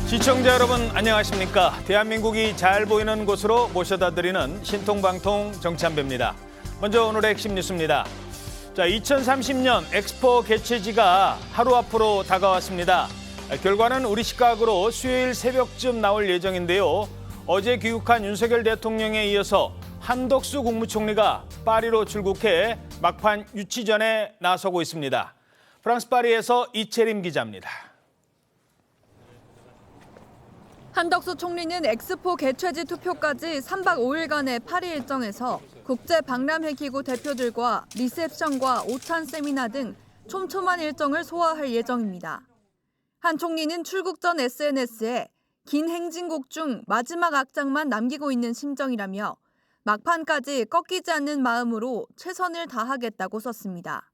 시청자 여러분 안녕하십니까? 대한민국이 잘 보이는 곳으로 모셔다 드리는 신통방통 정찬배입니다. 먼저 오늘의 핵심 뉴스입니다. 2030년 엑스포 개최지가 하루 앞으로 다가왔습니다. 결과는 우리 시각으로 수요일 새벽쯤 나올 예정인데요. 어제 귀국한 윤석열 대통령에 이어서 한덕수 국무총리가 파리로 출국해 막판 유치전에 나서고 있습니다. 프랑스 파리에서 이채림 기자입니다. 한덕수 총리는 엑스포 개최지 투표까지 3박 5일간의 파리 일정에서 국제 박람회기구 대표들과 리셉션과 오찬 세미나 등 촘촘한 일정을 소화할 예정입니다. 한 총리는 출국 전 SNS에 긴 행진곡 중 마지막 악장만 남기고 있는 심정이라며 막판까지 꺾이지 않는 마음으로 최선을 다하겠다고 썼습니다.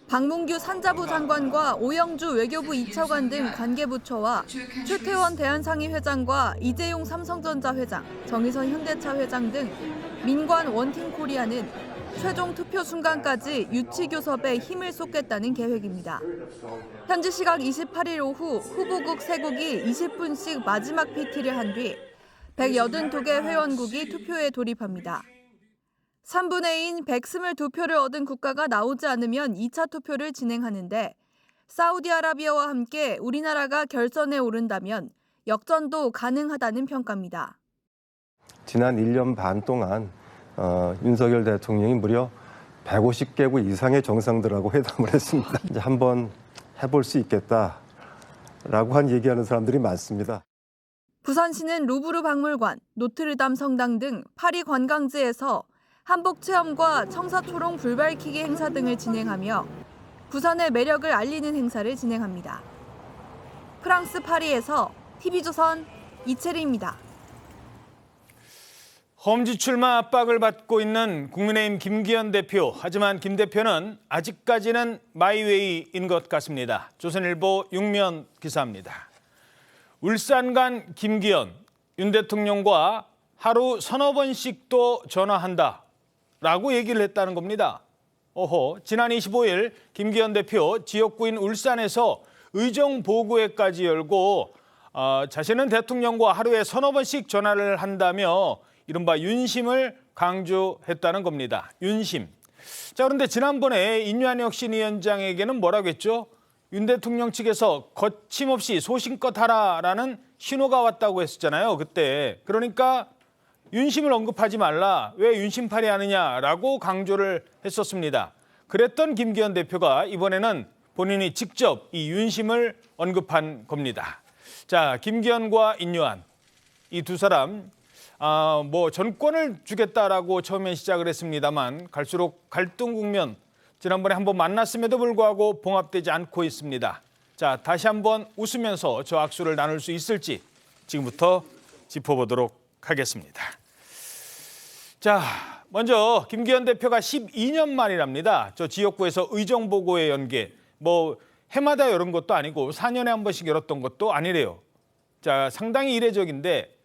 박문규 산자부 장관과 오영주 외교부 2차관 등 관계부처와 최태원 대한상의 회장과 이재용 삼성전자 회장, 정의선 현대차 회장 등 민관 원팀코리아는 최종 투표 순간까지 유치 교섭에 힘을 쏟겠다는 계획입니다. 현지 시각 28일 오후 후보국 3국이 20분씩 마지막 PT를 한 뒤 182개 회원국이 투표에 돌입합니다. 3분의 2인 122표를 얻은 국가가 나오지 않으면 2차 투표를 진행하는데 사우디아라비아와 함께 우리나라가 결선에 오른다면 역전도 가능하다는 평가입니다. 지난 1년 반 동안 윤석열 대통령이 무려 150개국 이상의 정상들하고 회담을 했습니다. 이제 한번 해볼 수 있겠다라고 얘기하는 사람들이 많습니다. 부산시는 루브르 박물관, 노트르담 성당 등 파리 관광지에서 한복 체험과 청사초롱 불 밝히기 행사 등을 진행하며 부산의 매력을 알리는 행사를 진행합니다. 프랑스 파리에서 TV조선 이채리입니다. 험지 출마 압박을 받고 있는 국민의힘 김기현 대표. 하지만 김 대표는 아직까지는 마이웨이인 것 같습니다. 조선일보 6면 기사입니다. 울산 간 김기현, 윤 대통령과 하루 서너 번씩도 전화한다. 라고 얘기를 했다는 겁니다. 지난 25일 김기현 대표 지역구인 울산에서 의정보고회까지 열고 자신은 대통령과 하루에 서너 번씩 전화를 한다며 이른바 윤심을 강조했다는 겁니다. 윤심. 자, 그런데 지난번에 인류한혁 신위원장에게는 뭐라고 했죠? 윤 대통령 측에서 거침없이 소신껏 하라라는 신호가 왔다고 했었잖아요. 그때. 그러니까 윤심을 언급하지 말라, 왜 윤심팔이 하느냐라고 강조를 했었습니다. 그랬던 김기현 대표가 이번에는 본인이 직접 이 윤심을 언급한 겁니다. 자, 김기현과 인류한 이 두 사람 전권을 주겠다라고 처음에 시작을 했습니다만 갈수록 갈등 국면, 지난번에 한번 만났음에도 불구하고 봉합되지 않고 있습니다. 자, 다시 한번 웃으면서 저 악수를 나눌 수 있을지 지금부터 짚어보도록 하겠습니다. 자, 먼저 김기현 대표가 12년 만이랍니다. 저 지역구에서 의정보고회 연계, 해마다 열은 것도 아니고 4년에 한 번씩 열었던 것도 아니래요. 자, 상당히 이례적인데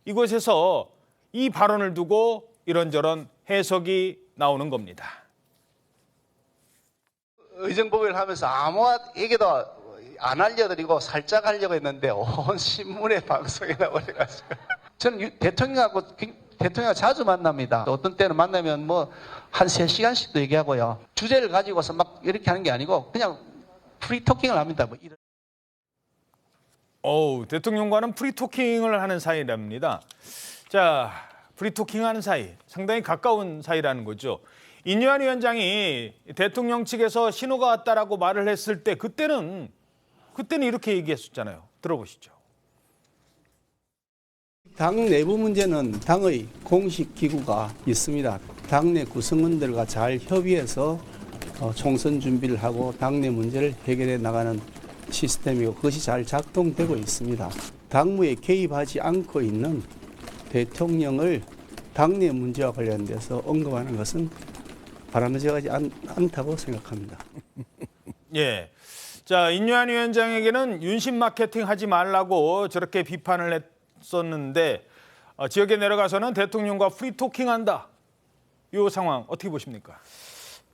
이곳에서 이 발언을 두고 이런저런 해석이 나오는 겁니다. 의정보고를 하면서 아무 얘기도 안 알려드리고 살짝 하려고 했는데 온 신문에 방송에 나오셔가지고 저는 대통령하고 자주 만납니다. 어떤 때는 만나면 한 3시간씩도 얘기하고요. 주제를 가지고서 막 이렇게 하는 게 아니고 그냥 프리토킹을 합니다. 대통령과는 프리토킹을 하는 사이랍니다. 자, 프리토킹하는 사이, 상당히 가까운 사이라는 거죠. 인유한 위원장이 대통령 측에서 신호가 왔다라고 말을 했을 때 그때는 이렇게 얘기했었잖아요. 들어보시죠. 당 내부 문제는 당의 공식 기구가 있습니다. 당내 구성원들과 잘 협의해서 총선 준비를 하고 당내 문제를 해결해 나가는 시스템이고 그것이 잘 작동되고 있습니다. 당무에 개입하지 않고 있는 대통령을 당내 문제와 관련돼서 언급하는 것은 바람직하지 않다고 생각합니다. 예. 자, 인유한 위원장에게는 윤심 마케팅 하지 말라고 저렇게 비판을 했었는데 지역에 내려가서는 대통령과 프리토킹한다. 이 상황 어떻게 보십니까?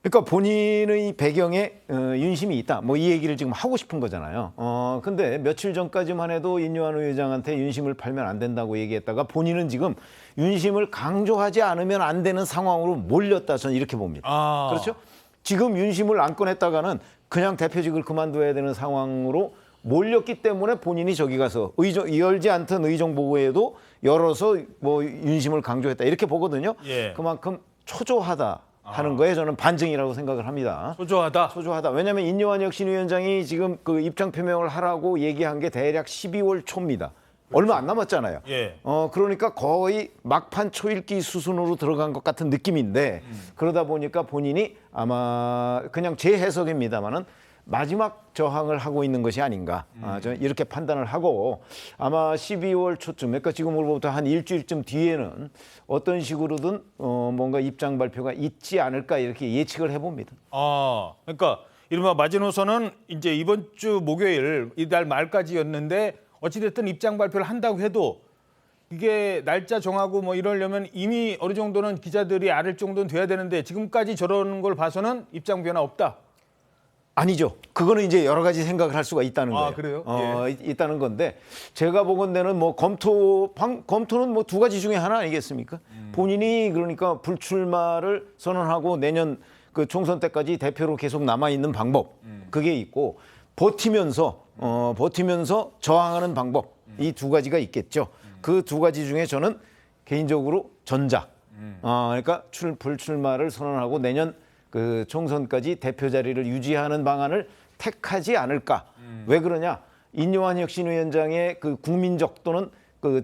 그러니까 본인의 배경에 윤심이 있다. 뭐 이 얘기를 지금 하고 싶은 거잖아요. 근데 며칠 전까지만 해도 인요한 의장한테 윤심을 팔면 안 된다고 얘기했다가 본인은 지금 윤심을 강조하지 않으면 안 되는 상황으로 몰렸다. 저는 이렇게 봅니다. 아. 그렇죠? 지금 윤심을 안 꺼냈다가는 그냥 대표직을 그만둬야 되는 상황으로 몰렸기 때문에 본인이 저기 가서 열지 않던 의정보고에도 열어서 뭐 윤심을 강조했다. 이렇게 보거든요. 예. 그만큼 초조하다. 하는 거에 저는 반증이라고 생각을 합니다. 초조하다. 초조하다. 왜냐하면 인요한 혁신위원장이 지금 그 입장 표명을 하라고 얘기한 게 대략 12월 초입니다. 얼마 안 남았잖아요. 예. 그러니까 거의 막판 초읽기 수순으로 들어간 것 같은 느낌인데 그러다 보니까 본인이 아마 그냥 제 해석입니다만은 마지막 저항을 하고 있는 것이 아닌가. 저는 이렇게 판단을 하고 아마 12월 초쯤, 그러니까 지금으로부터 한 일주일쯤 뒤에는 어떤 식으로든 뭔가 입장 발표가 있지 않을까 이렇게 예측을 해봅니다. 그러니까 이른바 마지노선은 이제 이번 주 목요일 이달 말까지였는데 어찌됐든 입장 발표를 한다고 해도 이게 날짜 정하고 뭐 이러려면 이미 어느 정도는 기자들이 알을 정도는 돼야 되는데 지금까지 저러는 걸 봐서는 입장 변화 없다. 아니죠. 그거는 이제 여러 가지 생각을 할 수가 있다는 거예요. 그래요? 있다는 건데 제가 보건대는 뭐 검토는 뭐 두 가지 중에 하나 아니겠습니까? 본인이 그러니까 불출마를 선언하고 내년 그 총선 때까지 대표로 계속 남아 있는 방법 그게 있고 버티면서 저항하는 방법 이 두 가지가 있겠죠. 그 두 가지 중에 저는 개인적으로 전자. 그러니까 불출마를 선언하고 내년 그 총선까지 대표 자리를 유지하는 방안을 택하지 않을까. 왜 그러냐? 인요한 혁신위원장의 그 국민적 또는 그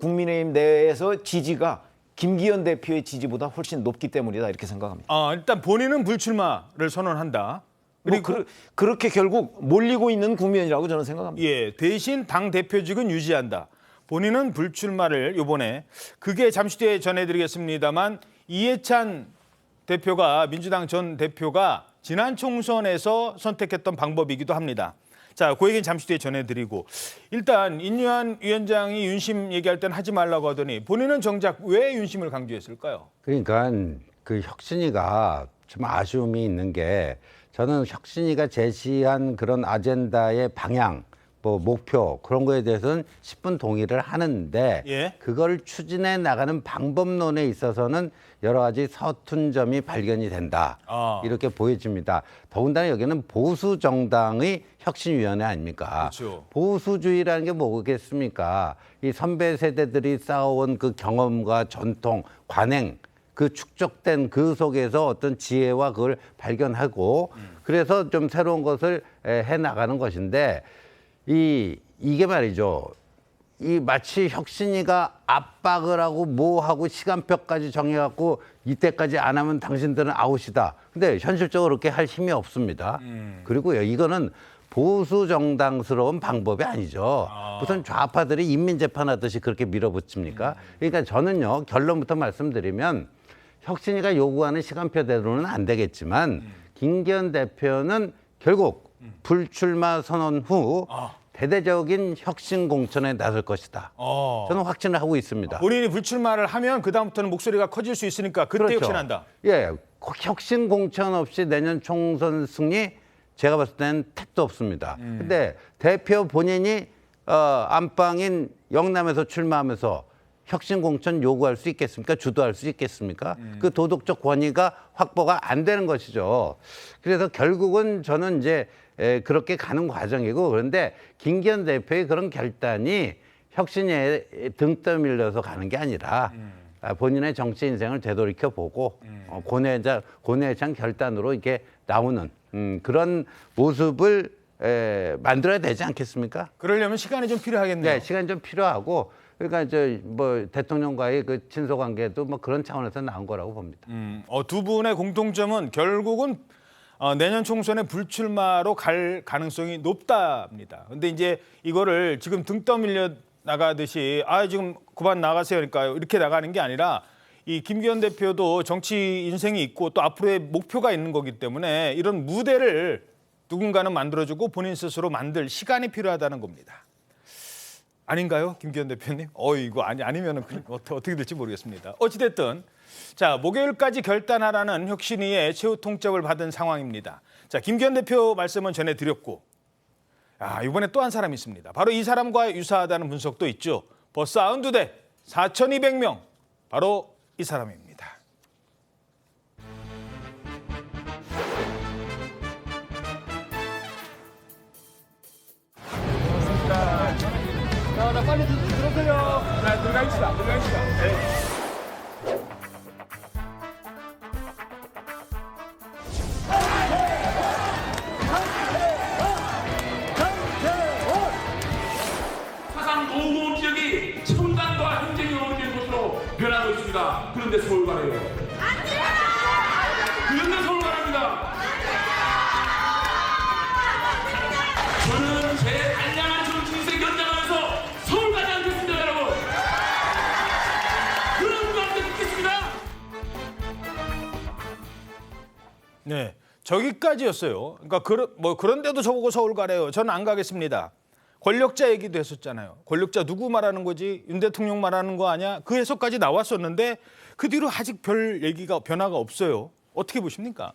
국민의힘 내에서 지지가 김기현 대표의 지지보다 훨씬 높기 때문이다 이렇게 생각합니다. 일단 본인은 불출마를 선언한다. 그리고 그렇게 결국 몰리고 있는 국면이라고 저는 생각합니다. 예, 대신 당 대표직은 유지한다. 본인은 불출마를 이번에 그게 잠시 뒤에 전해드리겠습니다만 이해찬 대표가 민주당 전 대표가 지난 총선에서 선택했던 방법이기도 합니다. 자, 그 얘기는 잠시 뒤에 전해드리고 일단 인요한 위원장이 윤심 얘기할 땐 하지 말라고 하더니 본인은 정작 왜 윤심을 강조했을까요? 그러니까 그 혁신이가 좀 아쉬움이 있는 게 저는 혁신이가 제시한 그런 아젠다의 방향, 뭐 목표 그런 거에 대해서는 10분 동의를 하는데 예. 그걸 추진해 나가는 방법론에 있어서는 여러 가지 서툰 점이 발견이 된다. 이렇게 보여집니다. 더군다나 여기는 보수 정당의 혁신위원회 아닙니까? 그렇죠. 보수주의라는 게 뭐겠습니까? 이 선배 세대들이 쌓아온 그 경험과 전통, 관행 그 축적된 그 속에서 어떤 지혜와 그걸 발견하고 그래서 좀 새로운 것을 해 나가는 것인데 이게 말이죠. 이 마치 혁신이가 압박을 하고 뭐 하고 시간표까지 정해갖고 이때까지 안 하면 당신들은 아웃이다. 근데 현실적으로 그렇게 할 힘이 없습니다. 그리고요, 이거는 보수 정당스러운 방법이 아니죠. 무슨 좌파들이 인민재판하듯이 그렇게 밀어붙입니까? 그러니까 저는요, 결론부터 말씀드리면 혁신이가 요구하는 시간표대로는 안 되겠지만 김기현 대표는 결국 불출마 선언 후 대대적인 혁신 공천에 나설 것이다. 저는 확신을 하고 있습니다. 본인이 불출마를 하면 그다음부터는 목소리가 커질 수 있으니까 그때 그렇죠. 혁신한다. 예, 혁신 공천 없이 내년 총선 승리 제가 봤을 때는 택도 없습니다. 근데 대표 본인이 안방인 영남에서 출마하면서 혁신 공천 요구할 수 있겠습니까? 주도할 수 있겠습니까? 그 도덕적 권위가 확보가 안 되는 것이죠. 그래서 결국은 저는 이제 그렇게 가는 과정이고 그런데 김기현 대표의 그런 결단이 혁신에 등 떠밀려서 가는 게 아니라 본인의 정치 인생을 되돌이켜 보고 고뇌장 결단으로 이렇게 나오는 그런 모습을 만들어야 되지 않겠습니까? 그러려면 시간이 좀 필요하겠네요. 네, 시간이 좀 필요하고 그러니까 이제 뭐 대통령과의 그 친소 관계도 뭐 그런 차원에서 나온 거라고 봅니다. 두 분의 공통점은 결국은 내년 총선에 불출마로 갈 가능성이 높답니다. 근데 이제 이거를 지금 등 떠밀려 나가듯이 지금 그만 나가세요. 그러니까 이렇게 나가는 게 아니라 이 김기현 대표도 정치 인생이 있고 또 앞으로의 목표가 있는 거기 때문에 이런 무대를 누군가는 만들어주고 본인 스스로 만들 시간이 필요하다는 겁니다. 아닌가요, 김기현 대표님? 이거 아니면은 어떻게 될지 모르겠습니다. 어찌됐든 자, 목요일까지 결단하라는 혁신위의 최후 통첩을 받은 상황입니다. 자, 김기현 대표 말씀은 전해드렸고, 이번에 또 한 사람이 있습니다. 바로 이 사람과 유사하다는 분석도 있죠. 버스 92대 4,200명, 바로 이 사람입니다. 자, 빨리 들어오세요. 자, 들어가겠습니다. 네. 사상 노후 지역이 청단과 행정이 어우러진 곳으로 변하고 있습니다. 그런데 서울 가래요. 안 돼요! 그런데 서울 가랍니다. 저는 제 단량한 정치인생 연장하면서 서울 가지 않겠습니다, 여러분. 그런 분한테 묻겠습니다. 네, 저기까지였어요. 그러니까 그런데도 저보고 서울 가래요. 저는 안 가겠습니다. 권력자 얘기도 했었잖아요. 권력자 누구 말하는 거지? 윤 대통령 말하는 거 아니야? 그 해석까지 나왔었는데 그 뒤로 아직 별 얘기가 변화가 없어요. 어떻게 보십니까?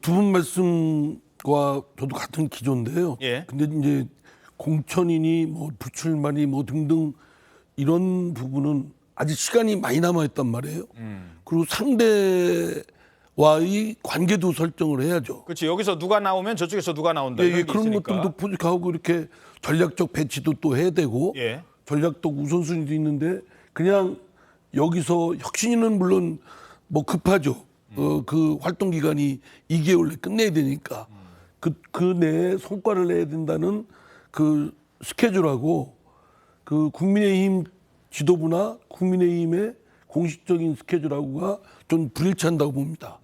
두 분 말씀과 저도 같은 기조인데요. 예. 근데 이제 공천이니 뭐 불출마니 뭐 등등 이런 부분은 아직 시간이 많이 남아 있단 말이에요. 그리고 상대와의 관계도 설정을 해야죠. 그렇지. 여기서 누가 나오면 저쪽에서 누가 나온다. 예, 이런 게 그런 있으니까. 것들도 포직하고 이렇게 전략적 배치도 또 해야 되고 예. 전략적 우선순위도 있는데 그냥 여기서 혁신위는 물론 뭐 급하죠. 그 활동 기간이 2개월 내 끝내야 되니까 그 내에 성과를 내야 된다는 그 스케줄하고 그 국민의힘 지도부나 국민의힘의 공식적인 스케줄하고가 좀 불일치한다고 봅니다.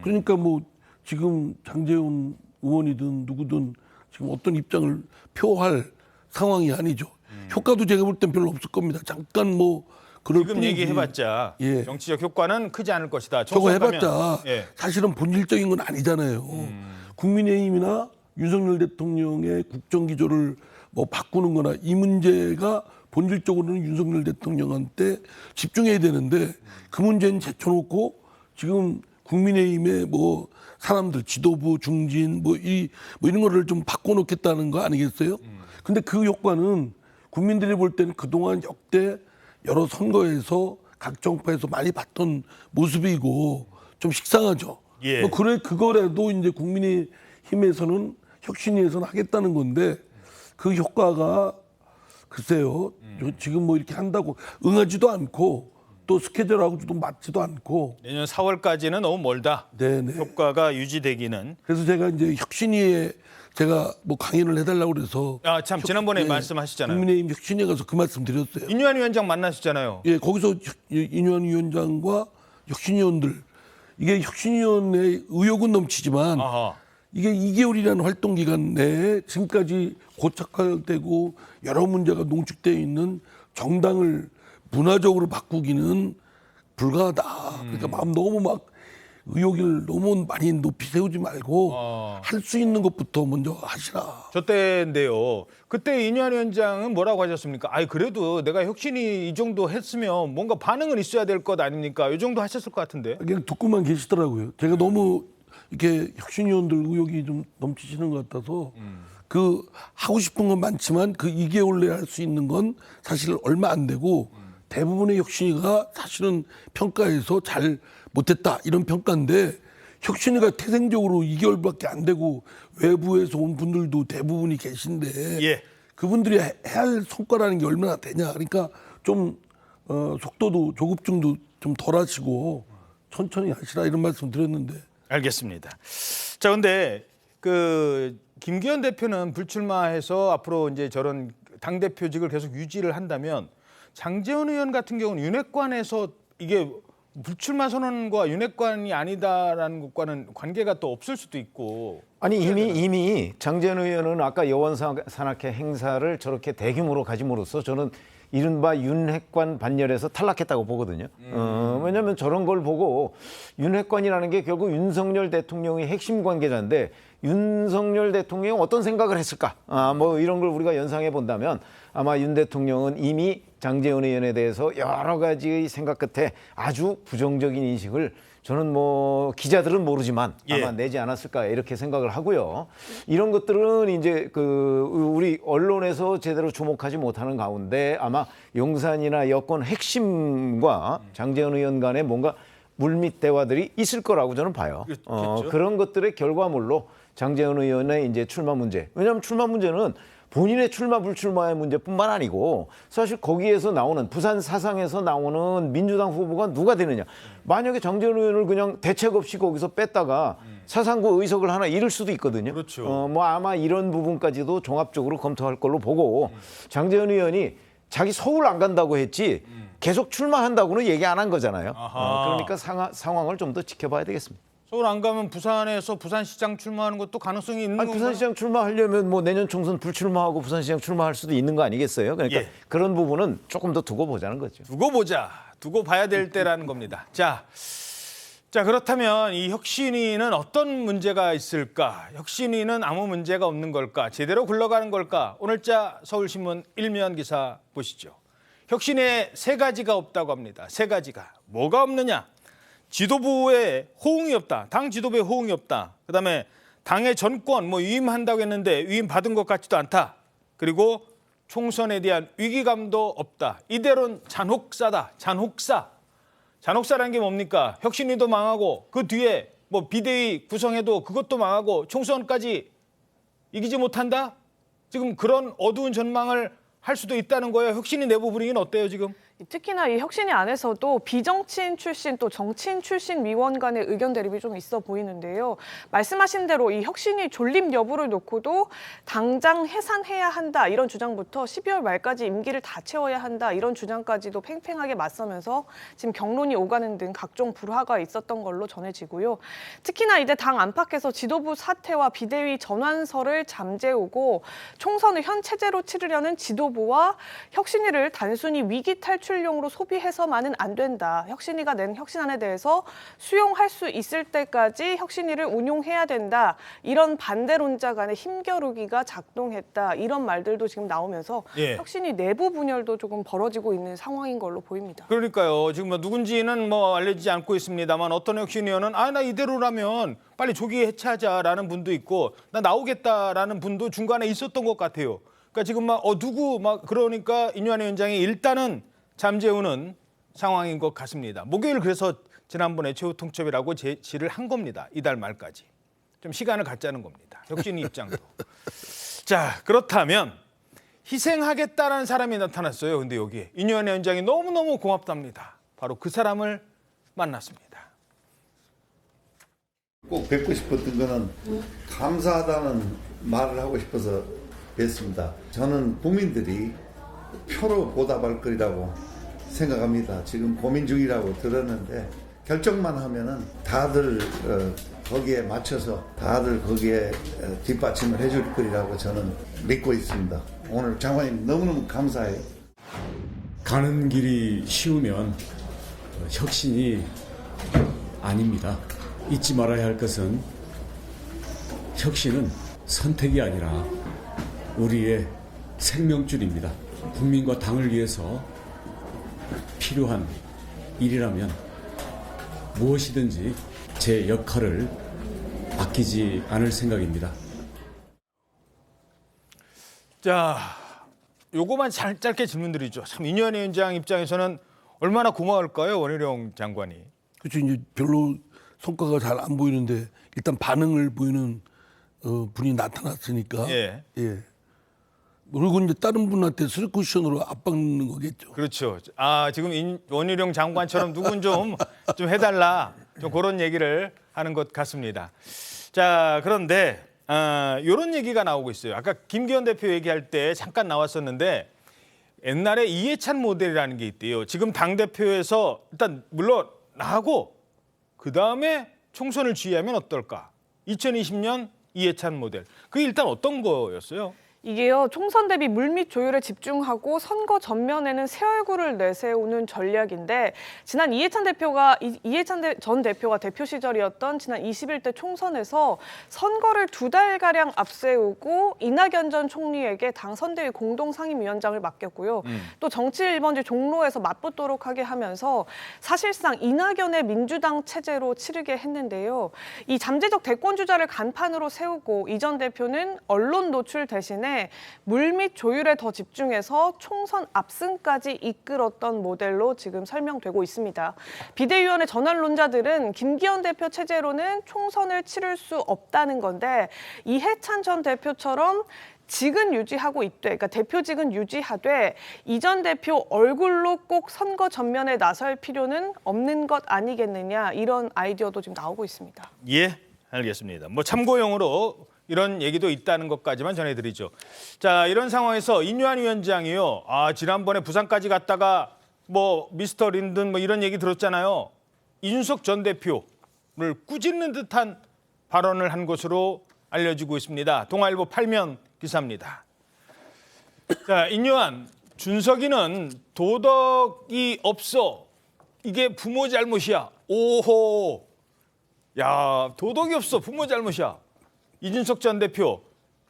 그러니까 뭐 지금 장제원 의원이든 누구든 지금 어떤 입장을 표할 상황이 아니죠. 효과도 제가 볼 땐 별로 없을 겁니다. 잠깐 뭐 그럴 지금 뿐이지. 얘기해봤자 예. 정치적 효과는 크지 않을 것이다. 저거 총선 가면, 해봤자 예. 사실은 본질적인 건 아니잖아요. 국민의힘이나 윤석열 대통령의 국정기조를 뭐 바꾸는 거나 이 문제가 본질적으로는 윤석열 대통령한테 집중해야 되는데 그 문제는 제쳐놓고 지금 국민의힘의 뭐 사람들 지도부 중진 뭐 이런 거를 좀 바꿔놓겠다는 거 아니겠어요? 근데 그 효과는 국민들이 볼 때는 그동안 역대 여러 선거에서 각 정파에서 많이 봤던 모습이고 좀 식상하죠. 예. 뭐 그래 그거라도 이제 국민의힘에서는 혁신위에서는 하겠다는 건데 그 효과가 글쎄요. 지금 뭐 이렇게 한다고 응하지도 않고 또 스케줄하고도 맞지도 않고. 내년 4월까지는 너무 멀다. 네네. 효과가 유지되기는. 그래서 제가 이제 혁신위에 제가 뭐 강연을 해달라고 그래서. 참 지난번에 예, 말씀하셨잖아요. 국민의힘 혁신위에 가서 그 말씀 드렸어요. 인유한 위원장 만나셨잖아요. 예, 거기서 인유한 위원장과 혁신위원들 이게 혁신위원회의 의욕은 넘치지만 아하. 이게 2개월이라는 활동 기간 내에 지금까지 고착화되고 여러 문제가 농축되어 있는 정당을 문화적으로 바꾸기는 불가하다. 그러니까 마음 너무 막 의욕을 너무 많이 높이 세우지 말고 할 수 있는 것부터 먼저 하시라. 저 때인데요. 그때 인유한 위원장은 뭐라고 하셨습니까? 그래도 내가 혁신이 이 정도 했으면 뭔가 반응은 있어야 될 것 아닙니까? 이 정도 하셨을 것 같은데. 그냥 듣고만 계시더라고요. 제가 너무 이렇게 혁신위원들 의욕이 좀 넘치시는 것 같아서 그 하고 싶은 건 많지만 그 2개월 내에 할 수 있는 건 사실 얼마 안 되고 대부분의 혁신위가 사실은 평가에서 잘 못했다 이런 평가인데 혁신위가 태생적으로 2개월밖에 안 되고 외부에서 온 분들도 대부분이 계신데 예. 그분들이 해야 할 성과라는 게 얼마나 되냐. 그러니까 좀 속도도 조급증도 좀 덜 하시고 천천히 하시라 이런 말씀 드렸는데. 알겠습니다. 자, 근데 그 김기현 대표는 불출마해서 앞으로 이제 저런 당 대표직을 계속 유지를 한다면 장제원 의원 같은 경우는 윤핵관에서 이게 불출마 선언과 윤핵관이 아니다라는 것과는 관계가 또 없을 수도 있고. 아니 이미 장제원 의원은 아까 여원산악회 행사를 저렇게 대규모로 가짐으로써 저는 이른바 윤핵관 반열에서 탈락했다고 보거든요. 왜냐하면 저런 걸 보고 윤핵관이라는 게 결국 윤석열 대통령의 핵심 관계자인데 윤석열 대통령이 어떤 생각을 했을까? 뭐 이런 걸 우리가 연상해 본다면 아마 윤 대통령은 이미 장제원 의원에 대해서 여러 가지의 생각 끝에 아주 부정적인 인식을 저는 뭐 기자들은 모르지만 아마 내지 않았을까 이렇게 생각을 하고요. 이런 것들은 이제 우리 언론에서 제대로 주목하지 못하는 가운데 아마 용산이나 여권 핵심과 장제원 의원 간에 뭔가 물밑 대화들이 있을 거라고 저는 봐요. 그런 것들의 결과물로 장제원 의원의 이제 출마 문제. 왜냐하면 출마 문제는 본인의 출마 불출마의 문제뿐만 아니고 사실 거기에서 나오는 부산 사상에서 나오는 민주당 후보가 누가 되느냐. 만약에 장제원 의원을 그냥 대책 없이 거기서 뺐다가 사상구 의석을 하나 잃을 수도 있거든요. 그렇죠. 뭐 아마 이런 부분까지도 종합적으로 검토할 걸로 보고 장제원 의원이 자기 서울 안 간다고 했지 계속 출마한다고는 얘기 안 한 거잖아요. 그러니까 상황을 좀 더 지켜봐야 되겠습니다. 서울 안 가면 부산에서 부산시장 출마하는 것도 가능성이 있는 건가요? 부산시장 출마하려면 뭐 내년 총선 불출마하고 부산시장 출마할 수도 있는 거 아니겠어요? 그러니까 그런 부분은 조금 더 두고 보자는 거죠. 두고 보자. 두고 봐야 될 때라는 겁니다. 자, 그렇다면 이 혁신위는 어떤 문제가 있을까? 혁신위는 아무 문제가 없는 걸까? 제대로 굴러가는 걸까? 오늘자 서울신문 일면 기사 보시죠. 혁신위에 3가지가 없다고 합니다. 3가지가. 뭐가 없느냐? 지도부에 호응이 없다. 당 지도부에 호응이 없다. 그다음에 당의 전권 위임한다고 했는데 위임 받은 것 같지도 않다. 그리고 총선에 대한 위기감도 없다. 이대로는 잔혹사다. 잔혹사. 잔혹사라는 게 뭡니까? 혁신위도 망하고 그 뒤에 뭐 비대위 구성해도 그것도 망하고 총선까지 이기지 못한다? 지금 그런 어두운 전망을 할 수도 있다는 거예요. 혁신위 내부 분위기는 어때요 지금? 특히나 이 혁신위 안에서도 비정치인 출신 또 정치인 출신 위원 간의 의견 대립이 좀 있어 보이는데요. 말씀하신 대로 이 혁신위 존립 여부를 놓고도 당장 해산해야 한다 이런 주장부터 12월 말까지 임기를 다 채워야 한다 이런 주장까지도 팽팽하게 맞서면서 지금 경론이 오가는 등 각종 불화가 있었던 걸로 전해지고요. 특히나 이제 당 안팎에서 지도부 사퇴와 비대위 전환설을 잠재우고 총선을 현 체제로 치르려는 지도부와 혁신위를 단순히 위기 탈출용으로 소비해서만은 안 된다. 혁신위가 낸 혁신안에 대해서 수용할 수 있을 때까지 혁신위를 운용해야 된다. 이런 반대론자 간의 힘겨루기가 작동했다. 이런 말들도 지금 나오면서 혁신위 내부 분열도 조금 벌어지고 있는 상황인 걸로 보입니다. 그러니까요. 지금 누군지는 알려지지 않고 있습니다만 어떤 혁신위원은 나 이대로라면 빨리 조기 해체하자라는 분도 있고 나 나오겠다라는 분도 중간에 있었던 것 같아요. 그러니까 지금 누구 그러니까 인유한 위원장이 일단은 잠재우는 상황인 것 같습니다. 목요일 그래서 지난번에 최후 통첩이라고 제시를 한 겁니다. 이달 말까지. 좀 시간을 갖자는 겁니다. 혁신위 입장도. 자, 그렇다면 희생하겠다라는 사람이 나타났어요. 근데 여기에 인유한 위원장이 너무너무 고맙답니다. 바로 그 사람을 만났습니다. 꼭 뵙고 싶었던 거는 감사하다는 말을 하고 싶어서 뵀습니다. 저는 국민들이 표로 보답할 거리라고 생각합니다. 지금 고민 중이라고 들었는데 결정만 하면은 다들 거기에 맞춰서 다들 거기에 뒷받침을 해줄 거리라고 저는 믿고 있습니다. 오늘 장관님 너무너무 감사해요. 가는 길이 쉬우면 혁신이 아닙니다. 잊지 말아야 할 것은 혁신은 선택이 아니라 우리의 생명줄입니다. 국민과 당을 위해서 필요한 일이라면 무엇이든지 제 역할을 아끼지 않을 생각입니다. 자, 요거만 짧게 질문드리죠. 참 인유한 위원장 입장에서는 얼마나 고마울까요, 원희룡 장관이? 그렇죠. 이제 별로 성과가 잘 안 보이는데 일단 반응을 보이는 분이 나타났으니까. 예. 그리고 이제 다른 분한테 스루쿠션으로 압박는 거겠죠. 그렇죠. 지금 원희룡 장관처럼 누군 좀 해달라. 좀 그런 얘기를 하는 것 같습니다. 자, 그런데 이런 얘기가 나오고 있어요. 아까 김기현 대표 얘기할 때 잠깐 나왔었는데 옛날에 이해찬 모델이라는 게 있대요. 지금 당대표에서 일단 물러나고 그다음에 총선을 지휘하면 어떨까? 2020년 이해찬 모델. 그게 일단 어떤 거였어요? 이게요, 총선 대비 물밑 조율에 집중하고 선거 전면에는 새 얼굴을 내세우는 전략인데, 지난 이해찬 전 대표가 대표 시절이었던 지난 21대 총선에서 선거를 2달가량 앞세우고 이낙연 전 총리에게 당 선대위 공동상임위원장을 맡겼고요. 또 정치 1번지 종로에서 맞붙도록 하게 하면서 사실상 이낙연의 민주당 체제로 치르게 했는데요. 이 잠재적 대권 주자를 간판으로 세우고 이 전 대표는 언론 노출 대신에 물밑 조율에 더 집중해서 총선 압승까지 이끌었던 모델로 지금 설명되고 있습니다. 비대위원회 전환론자들은 김기현 대표 체제로는 총선을 치를 수 없다는 건데, 이해찬 전 대표처럼 직은 유지하고 있되, 그러니까 대표직은 유지하되 이 전 대표 얼굴로 꼭 선거 전면에 나설 필요는 없는 것 아니겠느냐, 이런 아이디어도 지금 나오고 있습니다. 예, 알겠습니다. 뭐 참고용으로 이런 얘기도 있다는 것까지만 전해드리죠. 자, 이런 상황에서 인유한 위원장이요. 지난번에 부산까지 갔다가 뭐 미스터 린든 뭐 이런 얘기 들었잖아요. 이준석 전 대표를 꾸짖는 듯한 발언을 한 것으로 알려지고 있습니다. 동아일보 8면 기사입니다. 자, 인유한, 준석이는 도덕이 없어. 이게 부모 잘못이야. 오호. 야, 도덕이 없어. 부모 잘못이야. 이준석 전 대표,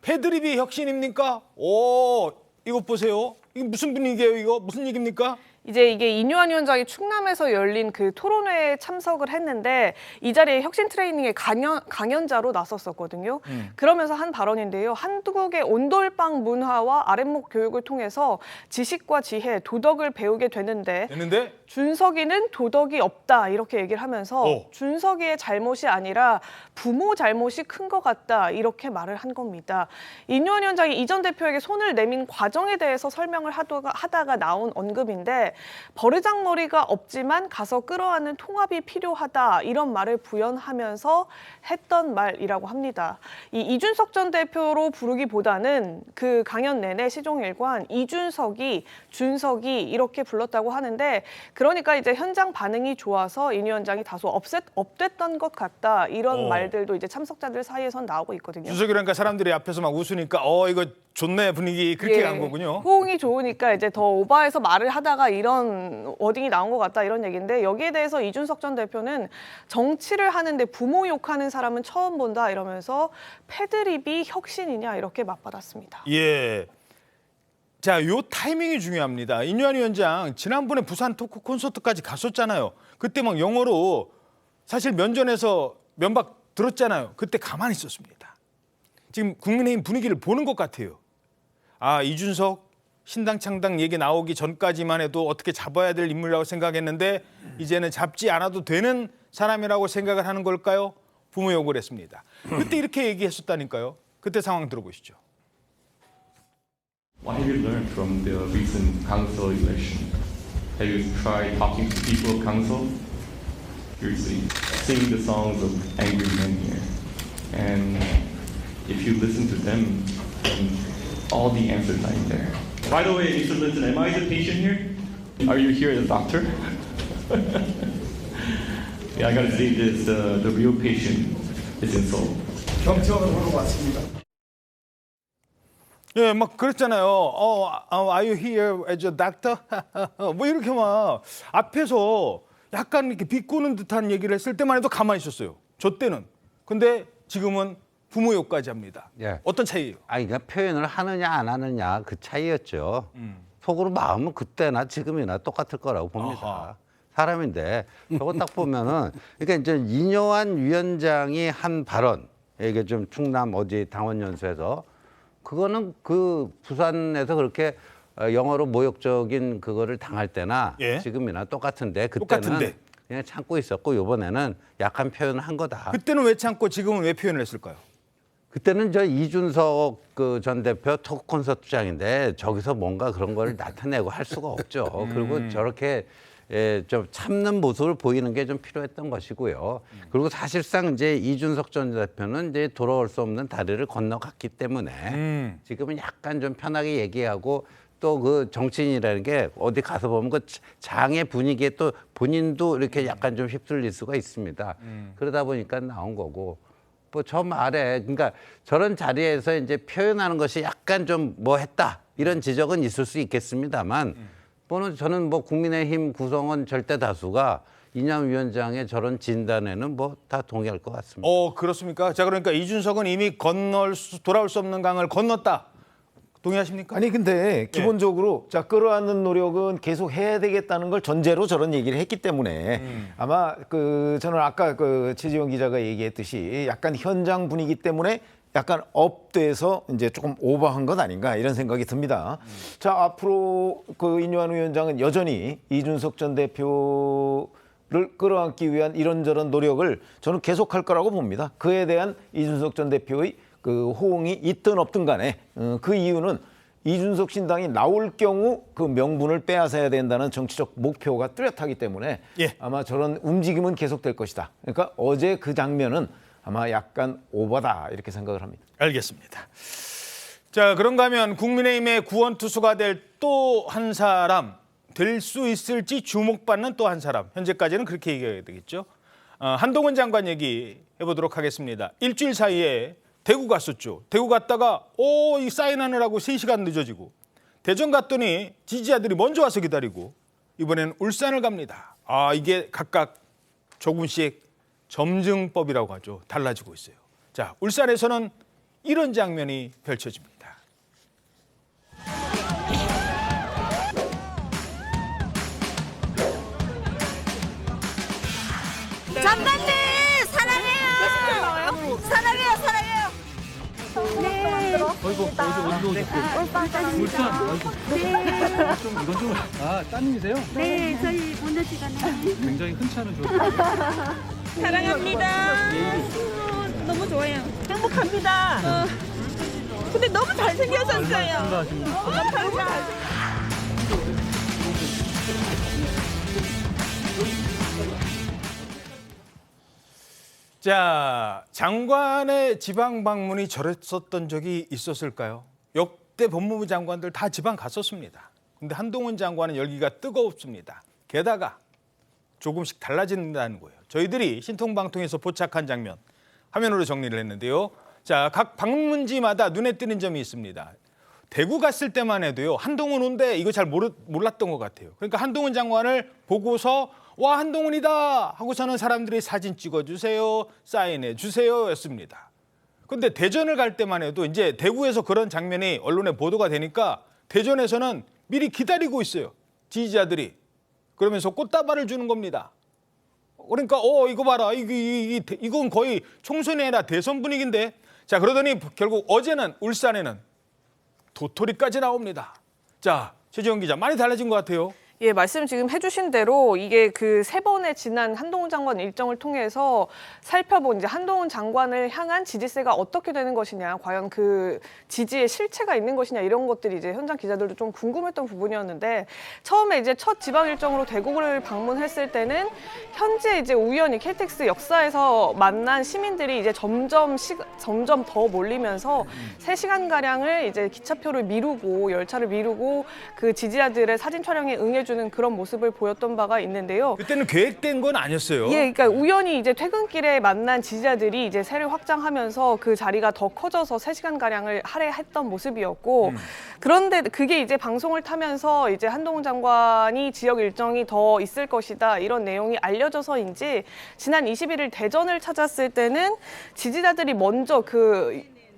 패드립이 혁신입니까? 오, 이것 보세요. 이게 무슨 분위기예요, 이거? 무슨 얘기입니까? 이제 이게 인유한 위원장이 충남에서 열린 그 토론회에 참석을 했는데, 이 자리에 혁신 트레이닝의 강연자로 나섰었거든요. 그러면서 한 발언인데요. 한국의 온돌방 문화와 아랫목 교육을 통해서 지식과 지혜, 도덕을 배우게 되는데 준석이는 도덕이 없다, 이렇게 얘기를 하면서 준석이의 잘못이 아니라 부모 잘못이 큰 것 같다, 이렇게 말을 한 겁니다. 인유한 위원장이 이 전 대표에게 손을 내민 과정에 대해서 설명을 하다가 나온 언급인데, 버르장머리가 없지만 가서 끌어안는 통합이 필요하다, 이런 말을 부연하면서 했던 말이라고 합니다. 이 이준석 전 대표로 부르기보다는 그 강연 내내 시종일관 이준석이, 준석이 이렇게 불렀다고 하는데, 그러니까 이제 현장 반응이 좋아서 인 위원장이 다소 업됐던 것 같다, 이런 말들도 이제 참석자들 사이에선 나오고 있거든요. 준석이라니까 사람들이 앞에서 막 웃으니까 이거 좋네, 분위기, 그렇게 간 거군요. 호응이 좋으니까 이제 더 오버해서 말을 하다가 이런 워딩이 나온 것 같다, 이런 얘기인데, 여기에 대해서 이준석 전 대표는 정치를 하는데 부모 욕하는 사람은 처음 본다, 이러면서 패드립이 혁신이냐, 이렇게 맞받았습니다. 예. 자, 요 타이밍이 중요합니다. 인유한 위원장 지난번에 부산 토크 콘서트까지 갔었잖아요. 그때 막 영어로 사실 면전에서 면박 들었잖아요. 그때 가만히 있었습니다. 지금 국민의힘 분위기를 보는 것 같아요. 이준석 신당 창당 얘기 나오기 전까지만 해도 어떻게 잡아야 될 인물이라고 생각했는데 이제는 잡지 않아도 되는 사람이라고 생각을 하는 걸까요? 부모 욕을 했습니다. 그때 이렇게 얘기했었다니까요. 그때 상황 들어보시죠. What have you learned from the recent council election? Have you tried talking to people of council? Seriously, singing the songs of angry men here. And if you listen to them, all the answers are in there. By the way, Mr. Linton, am I the patient here? Are you here as a doctor? Yeah, I gotta say this, the real patient is in Seoul. 경청을 하러 왔습니다. 예, 막 그랬잖아요. Are you here as a doctor? 뭐 이렇게 막 앞에서 약간 이렇게 비꼬는 듯한 얘기를 했을 때만 해도 가만히 있었어요. 저 때는. 근데 지금은 부모 욕까지 합니다. 예. 어떤 차이예요? 그러니까 표현을 하느냐 안 하느냐 그 차이였죠. 속으로 마음은 그때나 지금이나 똑같을 거라고 봅니다. 아하. 사람인데 저거 딱 보면은 그러니까 이제 인효한 위원장이 한 발언, 이게 좀 충남 어디 당원 연수에서 그거는 그 부산에서 그렇게 영어로 모욕적인 그거를 당할 때나 지금이나 똑같은데 그때는 그냥 참고 있었고 이번에는 약한 표현을 한 거다. 그때는 왜 참고 지금은 왜 표현을 했을까요? 그때는 저 이준석 그 전 대표 토크 콘서트장인데 저기서 뭔가 그런 걸 나타내고 할 수가 없죠. 그리고 저렇게 좀 참는 모습을 보이는 게 좀 필요했던 것이고요. 그리고 사실상 이제 이준석 전 대표는 이제 돌아올 수 없는 다리를 건너갔기 때문에 지금은 약간 좀 편하게 얘기하고 또 그 정치인이라는 게 어디 가서 보면 그 장의 분위기에 또 본인도 이렇게 약간 좀 휩쓸릴 수가 있습니다. 그러다 보니까 나온 거고 뭐 저 말에 그러니까 저런 자리에서 이제 표현하는 것이 약간 좀 뭐 했다 이런 지적은 있을 수 있겠습니다만 뭐는 저는 뭐 국민의힘 구성원 절대 다수가 이낙연 위원장의 저런 진단에는 뭐 다 동의할 것 같습니다. 그렇습니까? 자, 그러니까 이준석은 이미 돌아올 수 없는 강을 건넜다. 동의하십니까? 아니 근데 기본적으로 자 끌어안는 노력은 계속 해야 되겠다는 걸 전제로 저런 얘기를 했기 때문에 아마 저는 아까 최지원 기자가 얘기했듯이 약간 현장 분위기 때문에 약간 업돼서 이제 조금 오버한 것 아닌가 이런 생각이 듭니다. 자, 앞으로 인유한 위원장은 여전히 이준석 전 대표를 끌어안기 위한 이런저런 노력을 저는 계속할 거라고 봅니다. 그에 대한 이준석 전 대표의 호응이 있든 없든 간에 그 이유는 이준석 신당이 나올 경우 그 명분을 빼앗아야 된다는 정치적 목표가 뚜렷하기 때문에 아마 저런 움직임은 계속될 것이다. 그러니까 어제 그 장면은 아마 약간 오버다 이렇게 생각을 합니다. 알겠습니다. 자, 그런가 하면 국민의힘의 구원투수가 될 또 한 사람, 될 수 있을지 주목받는 또 한 사람, 현재까지는 그렇게 얘기해야 되겠죠. 한동훈 장관 얘기 해보도록 하겠습니다. 일주일 사이에 대구 갔었죠. 대구 갔다가 이 사인하느라고 3시간 늦어지고, 대전 갔더니 지지자들이 먼저 와서 기다리고, 이번에는 울산을 갑니다. 이게 각각 조금씩 점증법이라고 하죠. 달라지고 있어요. 자, 울산에서는 이런 장면이 펼쳐집니다. 장관님 사랑해요. 사랑해요, 사랑해요. 네. 어디서 오셨어요? 울산. 네. 좀 이건 좀 따님이세요? 네, 저희 본대 시간에 굉장히 흔치 않은 조언. 사랑합니다. 너무 좋아요. 행복합니다. 근데 너무 잘생겼었어요. 너무 잘생겼어요. 자, 장관의 지방 방문이 저랬었던 적이 있었을까요? 역대 법무부 장관들 다 지방 갔었습니다. 근데 한동훈 장관은 열기가 뜨겁습니다. 게다가 조금씩 달라진다는 거예요. 저희들이 신통방통에서 포착한 장면 화면으로 정리를 했는데요. 자, 각 방문지마다 눈에 띄는 점이 있습니다. 대구 갔을 때만 해도요, 한동훈 온대 이거 잘 몰랐던 것 같아요. 그러니까 한동훈 장관을 보고서 와, 한동훈이다 하고서는 사람들이 사진 찍어주세요, 사인해주세요 였습니다. 근데 대전을 갈 때만 해도 이제 대구에서 그런 장면이 언론에 보도가 되니까 대전에서는 미리 기다리고 있어요. 지지자들이. 그러면서 꽃다발을 주는 겁니다. 그러니까 이거 봐라. 이건 거의 총선이 아니라 대선 분위기인데. 자, 그러더니 결국 어제는 울산에는 도토리까지 나옵니다. 자, 최지원 기자, 많이 달라진 것 같아요. 예, 말씀 지금 해주신 대로 이게 그 3번의 지난 한동훈 장관 일정을 통해서 살펴본 이제 한동훈 장관을 향한 지지세가 어떻게 되는 것이냐, 과연 그 지지의 실체가 있는 것이냐 이런 것들이 이제 현장 기자들도 좀 궁금했던 부분이었는데 처음에 이제 첫 지방 일정으로 대구를 방문했을 때는 현재 이제 우연히 KTX 역사에서 만난 시민들이 이제 점점 더 몰리면서 3시간 가량을 이제 기차표를 미루고 열차를 미루고 그 지지자들의 사진 촬영에 응해주는 그런 모습을 보였던 바가 있는데요. 그때는 계획된 건 아니었어요. 예, 그러니까 우연히 이제 퇴근길에 만난 지지자들이 이제 세를 확장하면서 그 자리가 더 커져서 3시간 가량을 할애했던 모습이었고, 그런데 그게 이제 방송을 타면서 이제 한동훈 장관이 지역 일정이 더 있을 것이다 이런 내용이 알려져서인지 지난 21일 대전을 찾았을 때는 지지자들이 먼저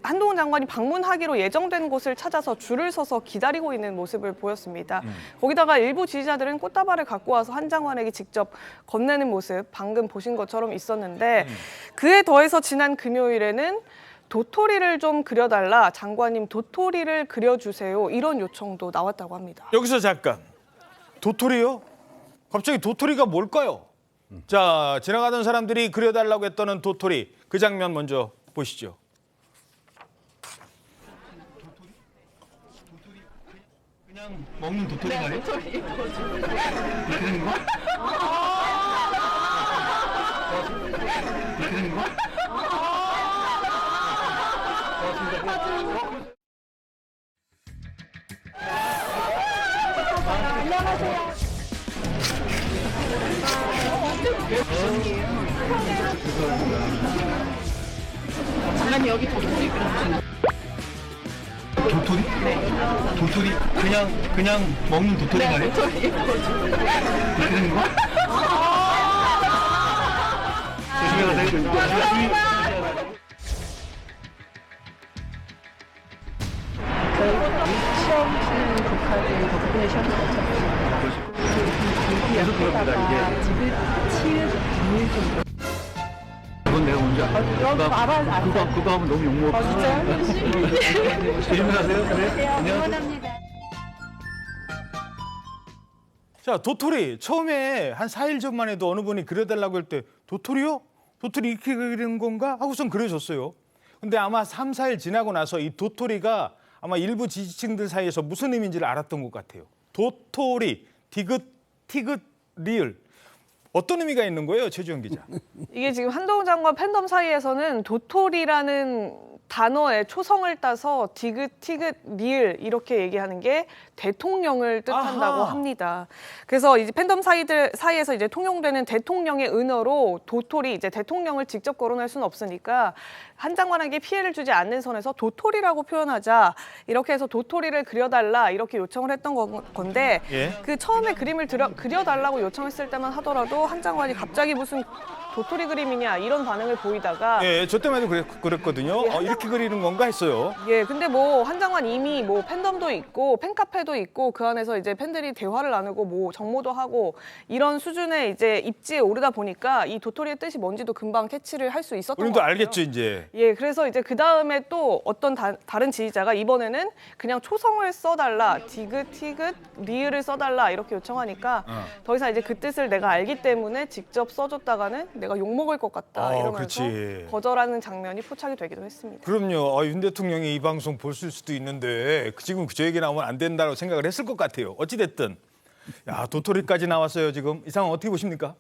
한동훈 장관이 방문하기로 예정된 곳을 찾아서 줄을 서서 기다리고 있는 모습을 보였습니다. 거기다가 일부 지지자들은 꽃다발을 갖고 와서 한 장관에게 직접 건네는 모습 방금 보신 것처럼 있었는데 그에 더해서 지난 금요일에는 도토리를 좀 그려달라, 장관님 도토리를 그려주세요 이런 요청도 나왔다고 합니다. 여기서 잠깐, 도토리요? 갑자기 도토리가 뭘까요? 자, 지나가던 사람들이 그려달라고 했던 도토리, 그 장면 먼저 보시죠. 그냥 먹는 도토리가요? 네, 도토리. 이렇게 되는 거? 이렇게 되는 거? 안녕하세요. 장관님 여기 도토리 끓여주시나? 도토리? 네. 도토리 그냥 먹는 도토리가요? 네, 도토리. 그런 거? 조심히 가세요. 시험 치는 조카들 덕분에 시험 잘 계속 그럽니다. 집을 치는 그건 내가 먼저 알아. 그거 하면 너무 욕먹어. 진짜요? 조심히 가세요. 네. 응원합니다. 자, 도토리. 처음에 한 4일 전만 해도 어느 분이 그려달라고 할 때 도토리요? 도토리 이렇게 그리는 건가? 하고선 그려줬어요. 근데 아마 3, 4일 지나고 나서 이 도토리가 아마 일부 지지층들 사이에서 무슨 의미인지를 알았던 것 같아요. 도토리, 디귿, 티귿, 리을. 어떤 의미가 있는 거예요, 최주영 기자? 이게 지금 한동훈 장관 팬덤 사이에서는 도토리라는 단어의 초성을 따서 디귿, 티귿, 리을 이렇게 얘기하는 게 대통령을 뜻한다고 아하. 합니다. 그래서 이제 팬덤 사이에서 이제 통용되는 대통령의 은어로 도토리, 이제 대통령을 직접 거론할 수는 없으니까 한 장관에게 피해를 주지 않는 선에서 도토리라고 표현하자, 이렇게 해서 도토리를 그려달라 이렇게 요청을 했던 건데 예. 그 처음에 그림을 그려달라고 요청했을 때만 하더라도 한 장관이 갑자기 무슨 도토리 그림이냐 이런 반응을 보이다가 예, 저 때만 해도 그랬거든요. 이렇게 그리는 건가 했어요. 예, 근데 뭐 한 장관 이미 뭐 팬덤도 있고 팬카페도 있고 그 안에서 이제 팬들이 대화를 나누고 뭐 정모도 하고 이런 수준의 이제 입지에 오르다 보니까 이 도토리의 뜻이 뭔지도 금방 캐치를 할 수 있었던 것 우리도 같아요. 알겠죠, 이제. 예, 그래서 이제 그 다음에 또 어떤 다른 지지자가 이번에는 그냥 초성을 써달라, 디귿, 티귿, 리을을 써달라 이렇게 요청하니까 더 이상 이제 그 뜻을 내가 알기 때문에 직접 써줬다가는 내가 욕먹을 것 같다 이러면서 그렇지. 거절하는 장면이 포착이 되기도 했습니다. 그럼요. 윤 대통령이 이 방송 볼 수도 있는데 지금 저 얘기 나오면 안 된다고 생각을 했을 것 같아요. 어찌됐든. 야, 도토리까지 나왔어요, 지금. 이 상황 어떻게 보십니까?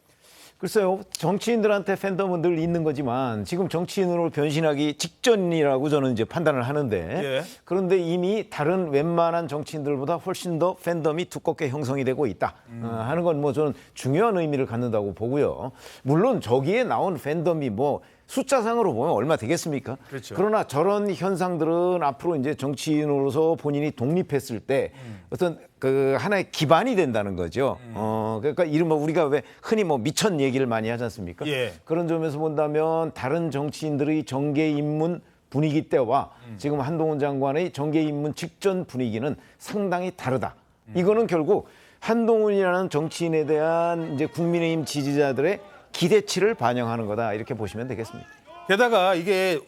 글쎄요, 정치인들한테 팬덤은 늘 있는 거지만 지금 정치인으로 변신하기 직전이라고 저는 이제 판단을 하는데 예. 그런데 이미 다른 웬만한 정치인들보다 훨씬 더 팬덤이 두껍게 형성이 되고 있다 하는 건 뭐 저는 중요한 의미를 갖는다고 보고요. 물론 저기에 나온 팬덤이 뭐 숫자상으로 보면 얼마 되겠습니까? 그렇죠. 그러나 저런 현상들은 앞으로 이제 정치인으로서 본인이 독립했을 때 어떤 그 하나의 기반이 된다는 거죠. 그러니까 이른바 우리가 왜 흔히 뭐 미천 얘기를 많이 하지 않습니까? 예. 그런 점에서 본다면 다른 정치인들의 정계 입문 분위기 때와 지금 한동훈 장관의 정계 입문 직전 분위기는 상당히 다르다. 이거는 결국 한동훈이라는 정치인에 대한 이제 국민의힘 지지자들의 기대치를 반영하는 거다 이렇게 보시면 되겠습니다. 게다가 이게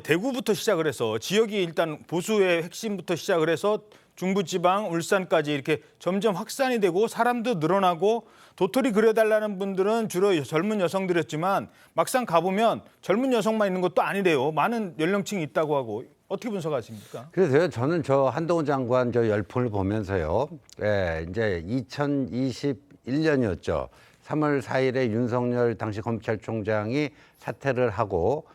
대구부터 시작을 해서 지역이 일단 보수의 핵심부터 시작을 해서 중부지방, 울산까지 이렇게 점점 확산이 되고 사람도 늘어나고 도토리 그려달라는 분들은 주로 젊은 여성들이었지만 막상 가보면 젊은 여성만 있는 것도 아니래요. 많은 연령층이 있다고 하고. 어떻게 분석하십니까? 그래서요, 저는 저 한동훈 장관 저 열풍을 보면서요, 이제 2021년이었죠. 3월 4일에 윤석열 당시 검찰총장이 사퇴를 하고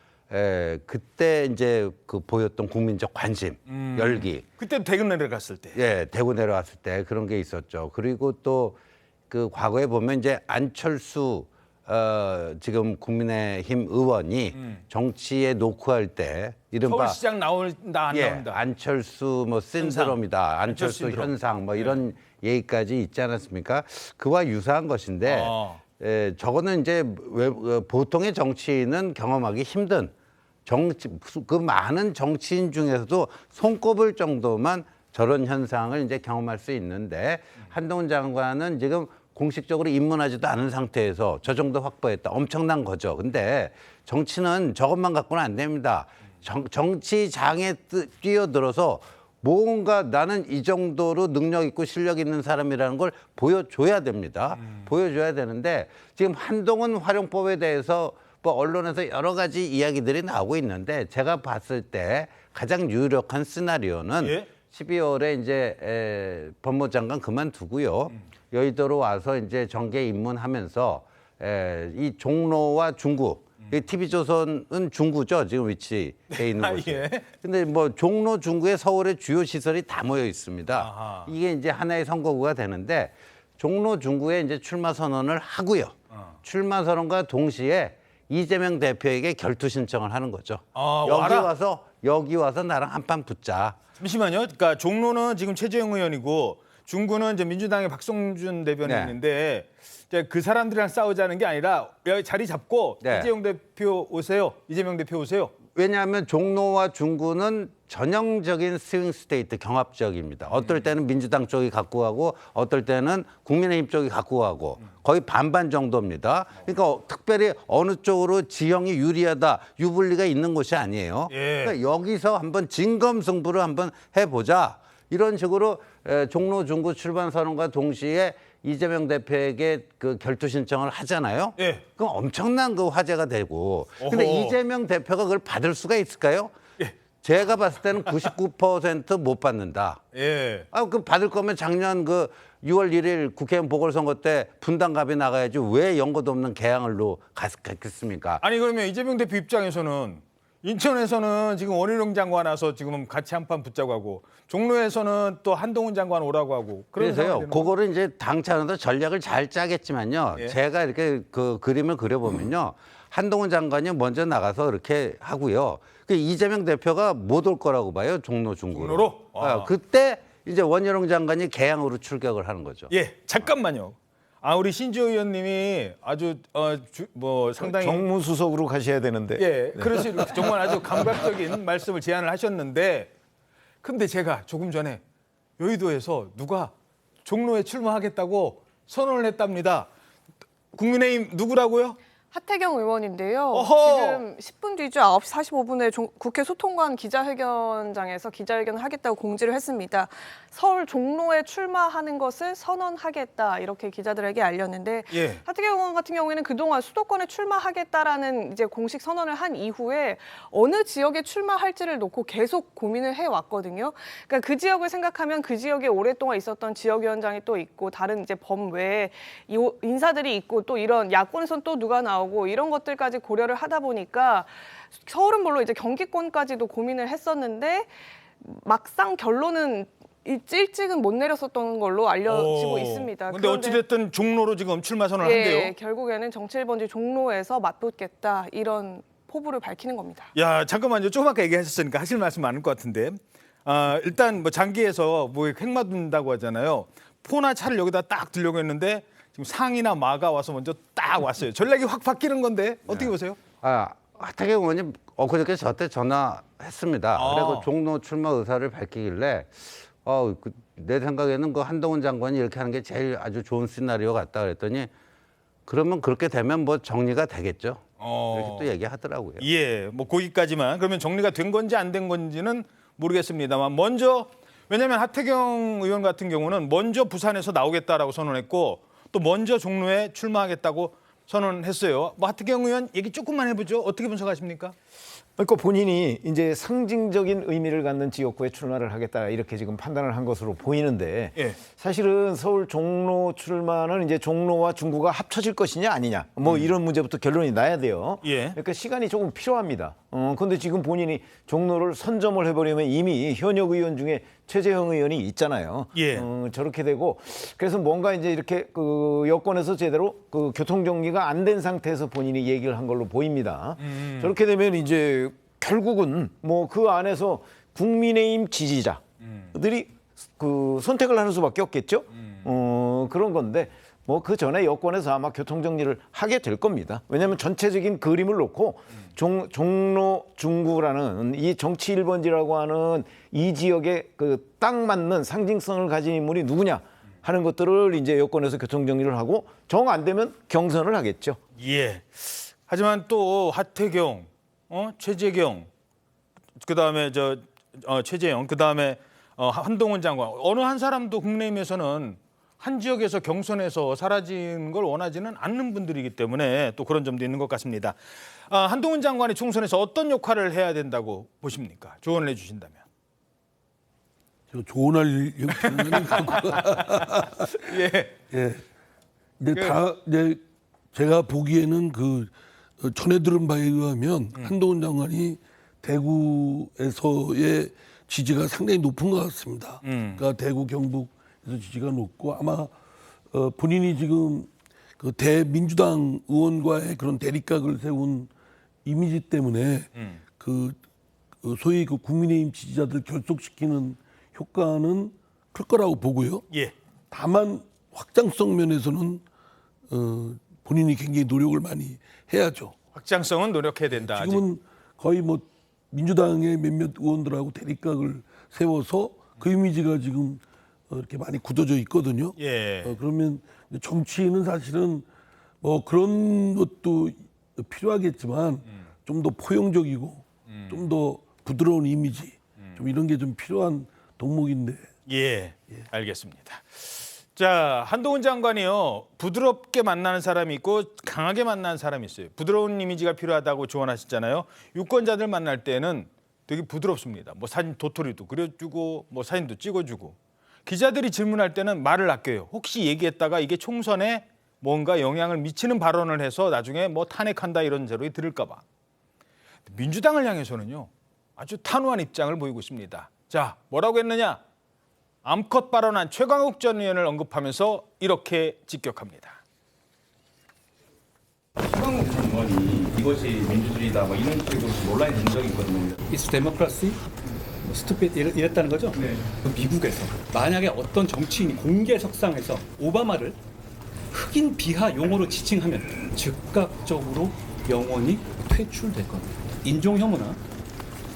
그때 이제 그 보였던 국민적 관심, 열기. 그때 대구 내려갔을 때. 예, 대구 내려왔을 때 그런 게 있었죠. 그리고 또 그 과거에 보면 이제 안철수 지금 국민의힘 의원이 정치에 노크할 때 이른바 서울시장 나온다 안 나온다. 안철수 뭐 신드롬이다, 안철수 신드롬. 현상 뭐 이런 얘기까지 있지 않았습니까? 그와 유사한 것인데 저거는 이제 보통의 정치인은 경험하기 힘든 그 많은 정치인 중에서도 손꼽을 정도만 저런 현상을 이제 경험할 수 있는데 한동훈 장관은 지금 공식적으로 입문하지도 않은 상태에서 저 정도 확보했다. 엄청난 거죠. 근데 정치는 저것만 갖고는 안 됩니다. 정치장에 뛰어들어서 뭔가 나는 이 정도로 능력 있고 실력 있는 사람이라는 걸 보여줘야 됩니다. 보여줘야 되는데 지금 한동훈 활용법에 대해서 뭐 언론에서 여러 가지 이야기들이 나오고 있는데 제가 봤을 때 가장 유력한 시나리오는 12월에 이제 법무장관 그만두고요. 여의도로 와서 이제 정계 입문하면서 이 종로와 중구, TV조선은 중구죠. 지금 위치해 있는 곳이. 근데 뭐 종로, 중구에 서울의 주요 시설이 다 모여 있습니다. 이게 이제 하나의 선거구가 되는데 종로, 중구에 이제 출마 선언을 하고요. 출마 선언과 동시에 이재명 대표에게 결투 신청을 하는 거죠. 아, 여기 와서 나랑 한판 붙자. 잠시만요. 그러니까 종로는 지금 최재형 의원이고 중구는 이제 민주당의 박성준 대변인인데 이제 그 사람들이랑 싸우자는 게 아니라 여기 자리 잡고 이재명 대표 오세요. 이재명 대표 오세요. 왜냐하면 종로와 중구는 전형적인 스윙 스테이트 경합 지역입니다. 어떨 때는 민주당 쪽이 갖고 가고 어떨 때는 국민의힘 쪽이 갖고 가고 거의 반반 정도입니다. 그러니까 특별히 어느 쪽으로 지형이 유리하다, 유불리가 있는 곳이 아니에요. 그러니까 여기서 한번 진검승부를 한번 해보자. 이런 식으로 종로 중구 출발 선언과 동시에 이재명 대표에게 그 결투 신청을 하잖아요. 그럼 엄청난 그 화제가 되고. 근데 이재명 대표가 그걸 받을 수가 있을까요? 제가 봤을 때는 99% 못 받는다. 그 받을 거면 작년 그 6월 1일 국회의원 보궐선거 때 분당갑이 나가야지 왜 연고도 없는 개항을로 갔겠습니까? 아니 그러면 이재명 대표 입장에서는 인천에서는 지금 원희룡 장관 와서 지금 같이 한판 붙자고 하고 종로에서는 또 한동훈 장관 오라고 하고 그래서요. 그거를 이제 당 차원에서 전략을 잘 짜겠지만요. 제가 이렇게 그 그림을 그려보면요. 한동훈 장관이 먼저 나가서 이렇게 하고요. 그 이재명 대표가 못 올 거라고 봐요. 종로 중구로. 그때 이제 원희룡 장관이 개항으로 출격을 하는 거죠. 잠깐만요. 우리 신지호 의원님이 아주 상당히 정무수석으로 가셔야 되는데. 그러시 정말 아주 감각적인 말씀을 제안을 하셨는데, 근데 제가 조금 전에 여의도에서 누가 종로에 출마하겠다고 선언을 했답니다. 국민의힘 누구라고요? 하태경 의원인데요. 어허! 지금 10분 뒤죠. 9시 45분에 국회 소통관 기자회견장에서 기자회견을 하겠다고 공지를 했습니다. 서울 종로에 출마하는 것을 선언하겠다 이렇게 기자들에게 알렸는데 하태경 의원 같은 경우에는 그동안 수도권에 출마하겠다라는 이제 공식 선언을 한 이후에 어느 지역에 출마할지를 놓고 계속 고민을 해왔거든요. 그러니까 그 지역을 생각하면 그 지역에 오랫동안 있었던 지역위원장이 또 있고 다른 이제 범외에 인사들이 있고 또 이런 야권에선 또 누가 나오고 이런 것들까지 고려를 하다 보니까 서울은 물론 이제 경기권까지도 고민을 했었는데 막상 결론은 일찍은 못 내렸었던 걸로 알려지고 있습니다. 근데 어찌됐든 종로로 지금 출마 선언을 한대요. 결국에는 정치 1번지 종로에서 맞붙겠다 이런 포부를 밝히는 겁니다. 야, 잠깐만요. 조금 아까 얘기하셨으니까 하실 말씀 많을 것 같은데. 일단 뭐 장기에서 뭐 핵 맞는다고 하잖아요. 포나 차를 여기다 딱 들려고 했는데 지금 상이나 마가 와서 먼저 딱 왔어요. 전략이 확 바뀌는 건데 어떻게 보세요? 하태경 의원님 그저께 저한테 전화했습니다. 그리고 종로 출마 의사를 밝히길래 내 생각에는 그 한동훈 장관이 이렇게 하는 게 제일 아주 좋은 시나리오 같다 그랬더니 그러면 그렇게 되면 뭐 정리가 되겠죠. 이렇게 또 얘기하더라고요. 뭐 거기까지만. 그러면 정리가 된 건지 안 된 건지는 모르겠습니다만 먼저 왜냐하면 하태경 의원 같은 경우는 먼저 부산에서 나오겠다라고 선언했고 또 먼저 종로에 출마하겠다고 선언했어요. 뭐 하태경 의원 얘기 조금만 해보죠. 어떻게 분석하십니까? 그러니까 본인이 이제 상징적인 의미를 갖는 지역구에 출마를 하겠다 이렇게 지금 판단을 한 것으로 보이는데 사실은 서울 종로 출마는 이제 종로와 중구가 합쳐질 것이냐 아니냐 뭐 이런 문제부터 결론이 나야 돼요. 그러니까 시간이 조금 필요합니다. 그런데 지금 본인이 종로를 선점을 해버리면 이미 현역 의원 중에 최재형 의원이 있잖아요. 저렇게 되고 그래서 뭔가 이제 이렇게 그 여권에서 제대로 그 교통 정리가 안 된 상태에서 본인이 얘기를 한 걸로 보입니다. 저렇게 되면 이제 결국은 뭐 그 안에서 국민의힘 지지자들이 그 선택을 하는 수밖에 없겠죠. 그런 건데 뭐 그 전에 여권에서 아마 교통 정리를 하게 될 겁니다. 왜냐하면 전체적인 그림을 놓고 종로 중구라는 이 정치 1번지라고 하는 이 지역에 그 딱 맞는 상징성을 가진 인물이 누구냐 하는 것들을 이제 여권에서 교통 정리를 하고 정 안 되면 경선을 하겠죠. 하지만 또 하태경, 최재경, 그다음에 최재형, 그다음에 한동훈 장관 어느 한 사람도 국민의힘에서는 한 지역에서 경선에서 사라진 걸 원하지는 않는 분들이기 때문에 또 그런 점도 있는 것 같습니다. 한동훈 장관이 총선에서 어떤 역할을 해야 된다고 보십니까? 조언을 해주신다면. 조언할 일은 갖고. 근데 제가 보기에는 그 전해 들은 바에 의하면 한동훈 장관이 대구에서의 지지가 상당히 높은 것 같습니다. 그러니까 대구 경북에서 지지가 높고 아마 본인이 지금 그 대민주당 의원과의 그런 대립각을 세운 이미지 때문에 그 소위 그 국민의힘 지지자들 결속시키는 효과는 클 거라고 보고요. 예. 다만 확장성 면에서는 본인이 굉장히 노력을 많이 해야죠. 확장성은 노력해야 된다. 아직. 지금은 거의 뭐 민주당의 몇몇 의원들하고 대립각을 세워서 그 이미지가 지금 이렇게 많이 굳어져 있거든요. 예. 그러면 정치인은 사실은 뭐 그런 것도 필요하겠지만 좀 더 포용적이고 좀 더 부드러운 이미지 좀 이런 게 좀 필요한 덕목인데. 예, 알겠습니다. 자, 한동훈 장관이요. 부드럽게 만나는 사람이 있고 강하게 만나는 사람이 있어요. 부드러운 이미지가 필요하다고 조언하셨잖아요. 유권자들 만날 때는 되게 부드럽습니다. 뭐 사진 도토리도 그려주고 뭐 사진도 찍어주고. 기자들이 질문할 때는 말을 아껴요. 혹시 얘기했다가 이게 총선에 뭔가 영향을 미치는 발언을 해서 나중에 뭐 탄핵한다 이런 제로에 들을까 봐. 민주당을 향해서는요. 아주 단호한 입장을 보이고 있습니다. 자, 뭐라고 했느냐? 암컷 발언한 최강욱 전 의원을 언급하면서 이렇게 직격합니다. 최강욱 전 의원이 이것이 민주주의다 뭐 이런 식으로 논란이 된 적이 있거든요. It's democracy, stupid 이랬다는 거죠? 네. 미국에서 만약에 어떤 정치인이 공개석상에서 오바마를 흑인 비하 용어로 지칭하면 즉각적으로 영원히 퇴출될 겁니다. 인종 혐오나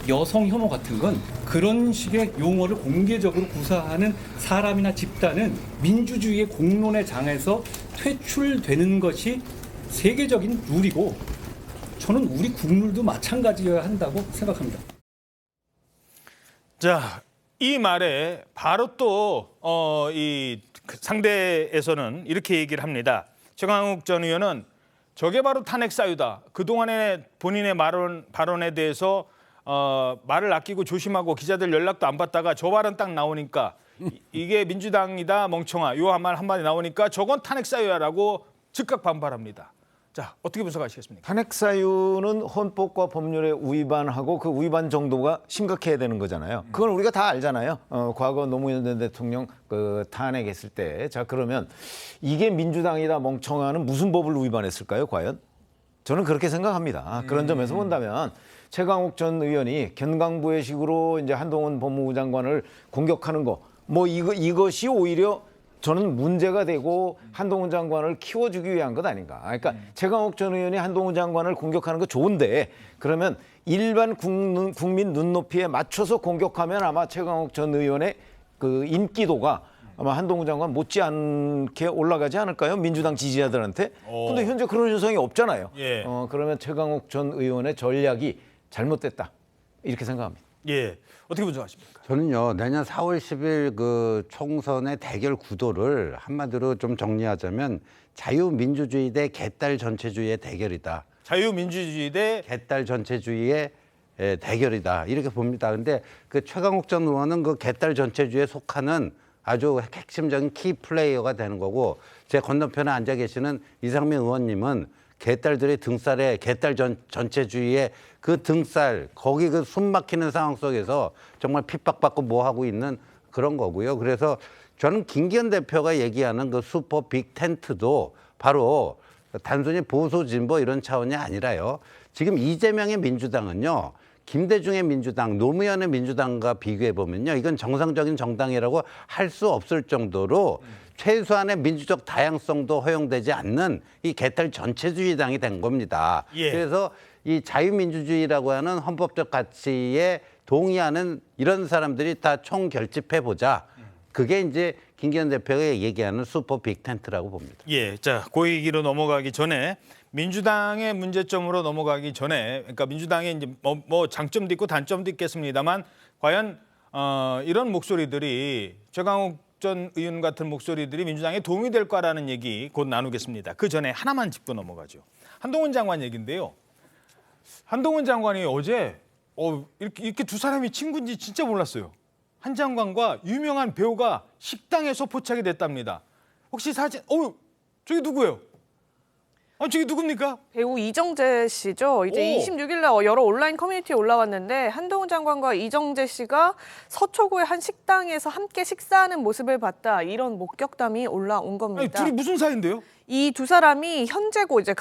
여성 혐오 같은 건 그런 식의 용어를 공개적으로 구사하는 사람이나 집단은 민주주의의 공론의 장에서 퇴출되는 것이 세계적인 룰이고 저는 우리 국룰도 마찬가지여야 한다고 생각합니다. 자, 이 말에 바로 또 이 상대에서는 이렇게 얘기를 합니다. 최강욱 전 의원은 저게 바로 탄핵 사유다. 그동안의 본인의 발언에 대해서 말을 아끼고 조심하고 기자들 연락도 안 받다가 저 발언 딱 나오니까 이게 민주당이다 멍청아 요 말 한마디 나오니까 저건 탄핵 사유야라고 즉각 반발합니다. 자, 어떻게 분석하시겠습니까? 탄핵 사유는 헌법과 법률에 위반하고 그 위반 정도가 심각해야 되는 거잖아요. 그건 우리가 다 알잖아요. 과거 노무현 전 대통령 그 탄핵했을 때. 자, 그러면 이게 민주당이다 멍청아는 무슨 법을 위반했을까요, 과연? 저는 그렇게 생각합니다. 그런 점에서 본다면 최강욱 전 의원이 견강부의 식으로 이제 한동훈 법무부 장관을 공격하는 거, 뭐 이것이 오히려 저는 문제가 되고 한동훈 장관을 키워주기 위한 것 아닌가. 그러니까 최강욱 전 의원이 한동훈 장관을 공격하는 거 좋은데 그러면 일반 국민 눈높이에 맞춰서 공격하면 아마 최강욱 전 의원의 그 인기도가 아마 한동훈 장관 못지않게 올라가지 않을까요? 민주당 지지자들한테. 근데 현재 그런 현상이 없잖아요. 예. 그러면 최강욱 전 의원의 전략이 잘못됐다. 이렇게 생각합니다. 예. 어떻게 분석하십니까? 저는요, 내년 4월 10일 그 총선의 대결 구도를 한마디로 좀 정리하자면 자유민주주의 대 개딸 전체주의의 대결이다. 자유민주주의 대 개딸 전체주의의 대결이다. 이렇게 봅니다. 근데 그 최강욱 전 의원은 그 개딸 전체주의에 속하는 아주 핵심적인 키 플레이어가 되는 거고 제 건너편에 앉아 계시는 이상민 의원님은 개딸들의 등살에 개딸 전체주의의 그 등살 거기 그 숨 막히는 상황 속에서 정말 핍박받고 뭐 하고 있는 그런 거고요. 그래서 저는 김기현 대표가 얘기하는 그 슈퍼 빅 텐트도 바로 단순히 보수 진보 이런 차원이 아니라요. 지금 이재명의 민주당은요. 김대중의 민주당, 노무현의 민주당과 비교해 보면요. 이건 정상적인 정당이라고 할 수 없을 정도로 최소한의 민주적 다양성도 허용되지 않는 이 개딸 전체주의당이 된 겁니다. 예. 그래서 이 자유민주주의라고 하는 헌법적 가치에 동의하는 이런 사람들이 다 총결집해 보자. 그게 이제 김기현 대표가 얘기하는 슈퍼 빅텐트라고 봅니다. 예, 자, 그 얘기로 넘어가기 전에 민주당의 문제점으로 넘어가기 전에, 그러니까 민주당의 이제 뭐 장점도 있고 단점도 있겠습니다만 과연 이런 목소리들이 최강욱 전 의원 같은 목소리들이 민주당에 도움이 될 거라는 얘기 곧 나누겠습니다. 그 전에 하나만 짚고 넘어가죠. 한동훈 장관 얘기인데요. 한동훈 장관이 어제 이렇게 두 사람이 친구인지 진짜 몰랐어요. 한 장관과 유명한 배우가 식당에서 포착이 됐답니다. 혹시 사진? 저기 누구예요? 저게 누굽니까? 배우 이정재 씨죠. 이제 오. 26일 날 여러 온라인 커뮤니티에 올라왔는데 한동훈 장관과 이정재 씨가 서초구의 한 식당에서 함께 식사하는 모습을 봤다. 이런 목격담이 올라온 겁니다. 둘이 무슨 사이인데요? 이 두 사람이 현재고 이제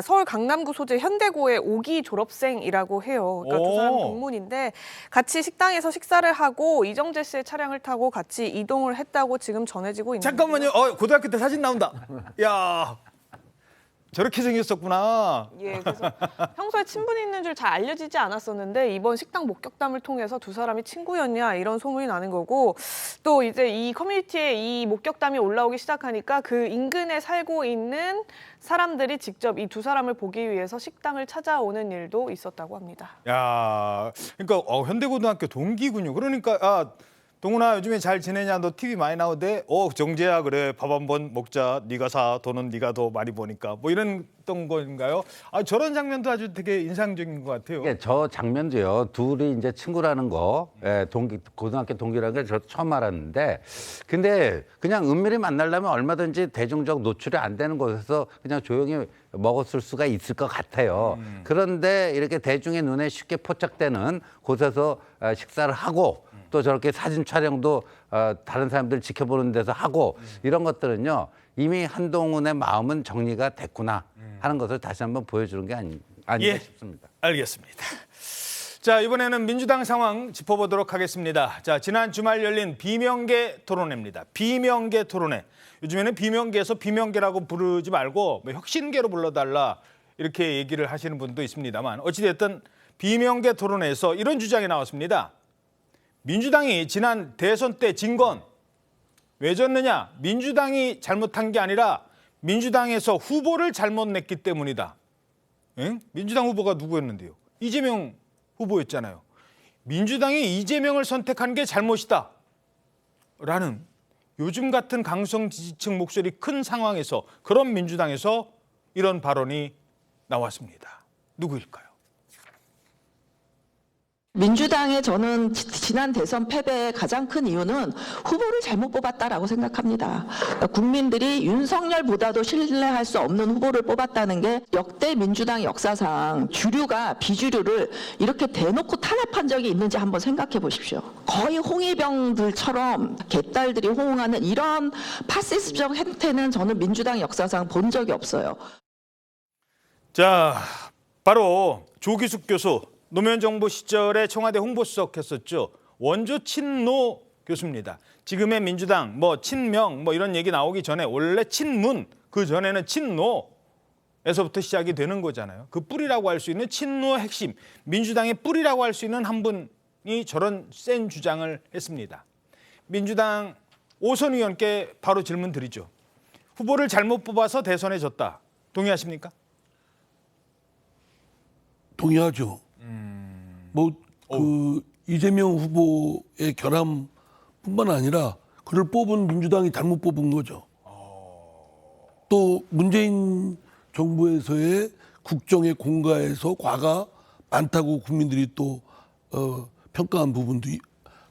서울 강남구 소재 현대고의 5기 졸업생이라고 해요. 그러니까 두 사람 동문인데 같이 식당에서 식사를 하고 이정재 씨의 차량을 타고 같이 이동을 했다고 지금 전해지고 있는데. 잠깐만요. 고등학교 때 사진 나온다. 야, 저렇게 생겼었구나. 예, 그래서 평소에 친분이 있는 줄 잘 알려지지 않았었는데 이번 식당 목격담을 통해서 두 사람이 친구였냐 이런 소문이 나는 거고, 또 이제 이 커뮤니티에 이 목격담이 올라오기 시작하니까 그 인근에 살고 있는 사람들이 직접 이 두 사람을 보기 위해서 식당을 찾아오는 일도 있었다고 합니다. 야, 그러니까 현대고등학교 동기군요. 그러니까 동훈아 요즘에 잘 지내냐? 너 TV 많이 나오대? 정재야 그래 밥 한번 먹자. 네가 사. 돈은 네가 더 많이 버니까. 뭐 이랬던 건가요? 저런 장면도 아주 되게 인상적인 것 같아요. 예, 저 장면도요. 둘이 이제 친구라는 거, 고등학교 동기라는 게 저 처음 알았는데, 근데 그냥 은밀히 만나려면 얼마든지 대중적 노출이 안 되는 곳에서 그냥 조용히 먹었을 수가 있을 것 같아요. 그런데 이렇게 대중의 눈에 쉽게 포착되는 곳에서 식사를 하고 또 저렇게 사진 촬영도 다른 사람들 지켜보는 데서 하고 이런 것들은요. 이미 한동훈의 마음은 정리가 됐구나 하는 것을 다시 한번 보여주는 게 아닌가 싶습니다. 알겠습니다. 자, 이번에는 민주당 상황 짚어보도록 하겠습니다. 자, 지난 주말 열린 비명계 토론회입니다. 비명계 토론회. 요즘에는 비명계에서 비명계라고 부르지 말고 혁신계로 불러달라 이렇게 얘기를 하시는 분도 있습니다만 어찌됐든 비명계 토론회에서 이런 주장이 나왔습니다. 민주당이 지난 대선 때 진 건 왜 졌느냐? 민주당이 잘못한 게 아니라 민주당에서 후보를 잘못 냈기 때문이다. 민주당 후보가 누구였는데요? 이재명 후보였잖아요. 민주당이 이재명을 선택한 게 잘못이다. 라는 요즘 같은 강성 지지층 목소리 큰 상황에서 그런 민주당에서 이런 발언이 나왔습니다. 누구일까요? 민주당의 저는 지난 대선 패배의 가장 큰 이유는 후보를 잘못 뽑았다라고 생각합니다. 국민들이 윤석열보다도 신뢰할 수 없는 후보를 뽑았다는 게 역대 민주당 역사상 주류가 비주류를 이렇게 대놓고 탄압한 적이 있는지 한번 생각해 보십시오. 거의 홍위병들처럼 개딸들이 호응하는 이런 파시스트적 행태는 저는 민주당 역사상 본 적이 없어요. 자, 바로 조기숙 교수. 노무현 정부 시절에 청와대 홍보수석 했었죠. 원조 친노 교수입니다. 지금의 민주당, 친명, 이런 얘기 나오기 전에 원래 친문, 그 전에는 친노에서부터 시작이 되는 거잖아요. 그 뿌리라고 할 수 있는 친노 핵심, 민주당의 뿌리라고 할 수 있는 한 분이 저런 센 주장을 했습니다. 민주당 오선 의원께 바로 질문 드리죠. 후보를 잘못 뽑아서 대선에 졌다. 동의하십니까? 동의하죠. 이재명 후보의 결함뿐만 아니라 그를 뽑은 민주당이 잘못 뽑은 거죠. 또 문재인 정부에서의 국정의 공가에서 과가 많다고 국민들이 또 평가한 부분도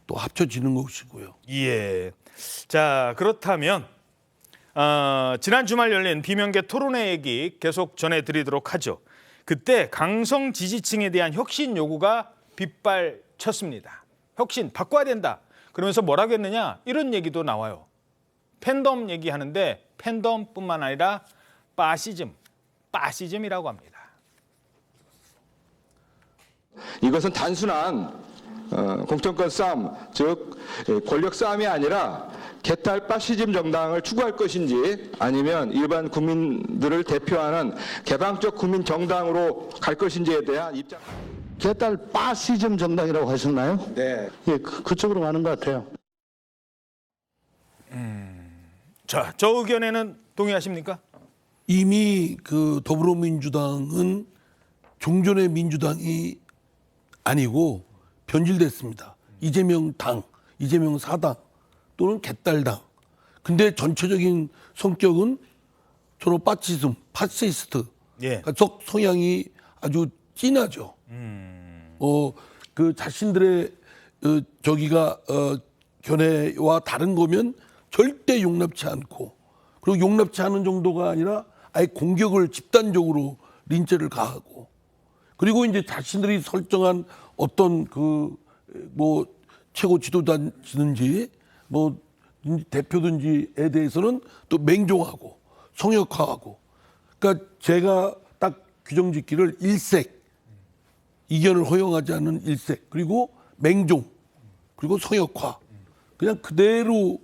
또 합쳐지는 것이고요. 예. 자, 그렇다면 지난 주말 열린 비명계 토론회 얘기 계속 전해드리도록 하죠. 그때 강성 지지층에 대한 혁신 요구가 빗발쳤습니다. 혁신 바꿔야 된다. 그러면서 뭐라고 했느냐? 이런 얘기도 나와요. 팬덤 얘기하는데 팬덤뿐만 아니라 빠시즘이라고 합니다. 이것은 단순한 공천권 싸움, 즉 권력 싸움이 아니라 개딸 파시즘 정당을 추구할 것인지 아니면 일반 국민들을 대표하는 개방적 국민 정당으로 갈 것인지에 대한 입장. 개딸 파시즘 정당이라고 하셨나요? 네. 예, 그쪽으로 가는 것 같아요. 자, 저 의견에는 동의하십니까? 이미 그 더불어민주당은 종전의 민주당이 아니고 변질됐습니다. 이재명 당, 이재명 사당 또는 개딸당. 근데 전체적인 성격은 서로 파시스트. 예. 성향이 아주 진하죠. 그 자신들의 견해와 다른 거면 절대 용납치 않고, 그리고 용납치 않은 정도가 아니라 아예 공격을 집단적으로 린체를 가하고 그리고 이제 자신들이 설정한 어떤 그 뭐 최고 지도자든지 뭐 대표든지에 대해서는 또 맹종하고 성역화하고 그러니까 제가 딱 규정짓기를 일색 이견을 허용하지 않는 일색 그리고 맹종 그리고 성역화 그냥 그대로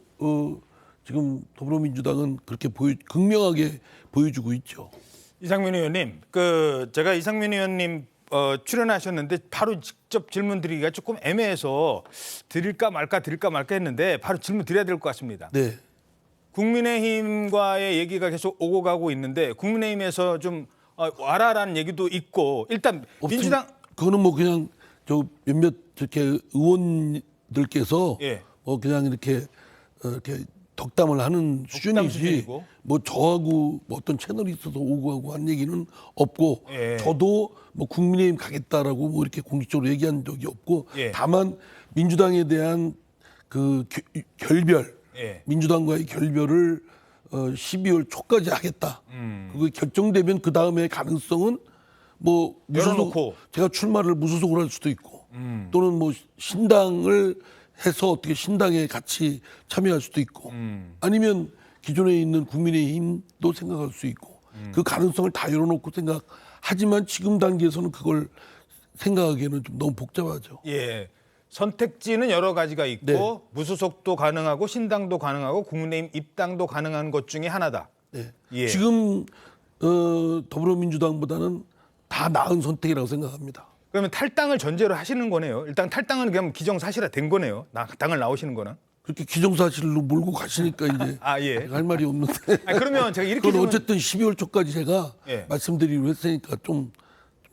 지금 더불어민주당은 그렇게 극명하게 보여주고 있죠. 이상민 의원님, 제가 이상민 의원님 출연하셨는데 바로 직접 질문 드리기가 조금 애매해서 드릴까 말까 했는데 바로 질문 드려야 될 것 같습니다. 네. 국민의힘과의 얘기가 계속 오고 가고 있는데 국민의힘에서 좀 와라라는 얘기도 있고 일단 민주당 그거는 뭐 그냥 저 몇몇 이렇게 의원들께서 예. 그냥 이렇게 덕담을 하는 수준이지 뭐 저하고 뭐 어떤 채널이 있어서 오고 가고 한 얘기는 없고 예. 저도 뭐 국민의힘 가겠다라고 뭐 이렇게 공식적으로 얘기한 적이 없고 예. 다만 민주당에 대한 그 결별 예. 민주당과의 결별을 12월 초까지 하겠다. 그게 결정되면 그 다음에 가능성은 뭐 열어놓고 제가 출마를 무소속으로 할 수도 있고 또는 뭐 신당을 해서 어떻게 신당에 같이 참여할 수도 있고 아니면 기존에 있는 국민의힘도 생각할 수 있고 그 가능성을 다 열어놓고 생각하지만 지금 단계에서는 그걸 생각하기에는 좀 너무 복잡하죠. 예. 선택지는 여러 가지가 있고 네. 무소속도 가능하고 신당도 가능하고 국민의힘 입당도 가능한 것 중에 하나다. 네. 예. 지금 더불어민주당보다는 다 나은 선택이라고 생각합니다. 그러면 탈당을 전제로 하시는 거네요. 일단 탈당은 그냥 기정사실화 된 거네요. 당을 나오시는 거는. 그렇게 기정사실로 몰고 가시니까 이제 예. 할 말이 없는데. 그러면 제가 이렇게 그건 어쨌든 12월 초까지 제가 예. 말씀드리기로 했으니까 좀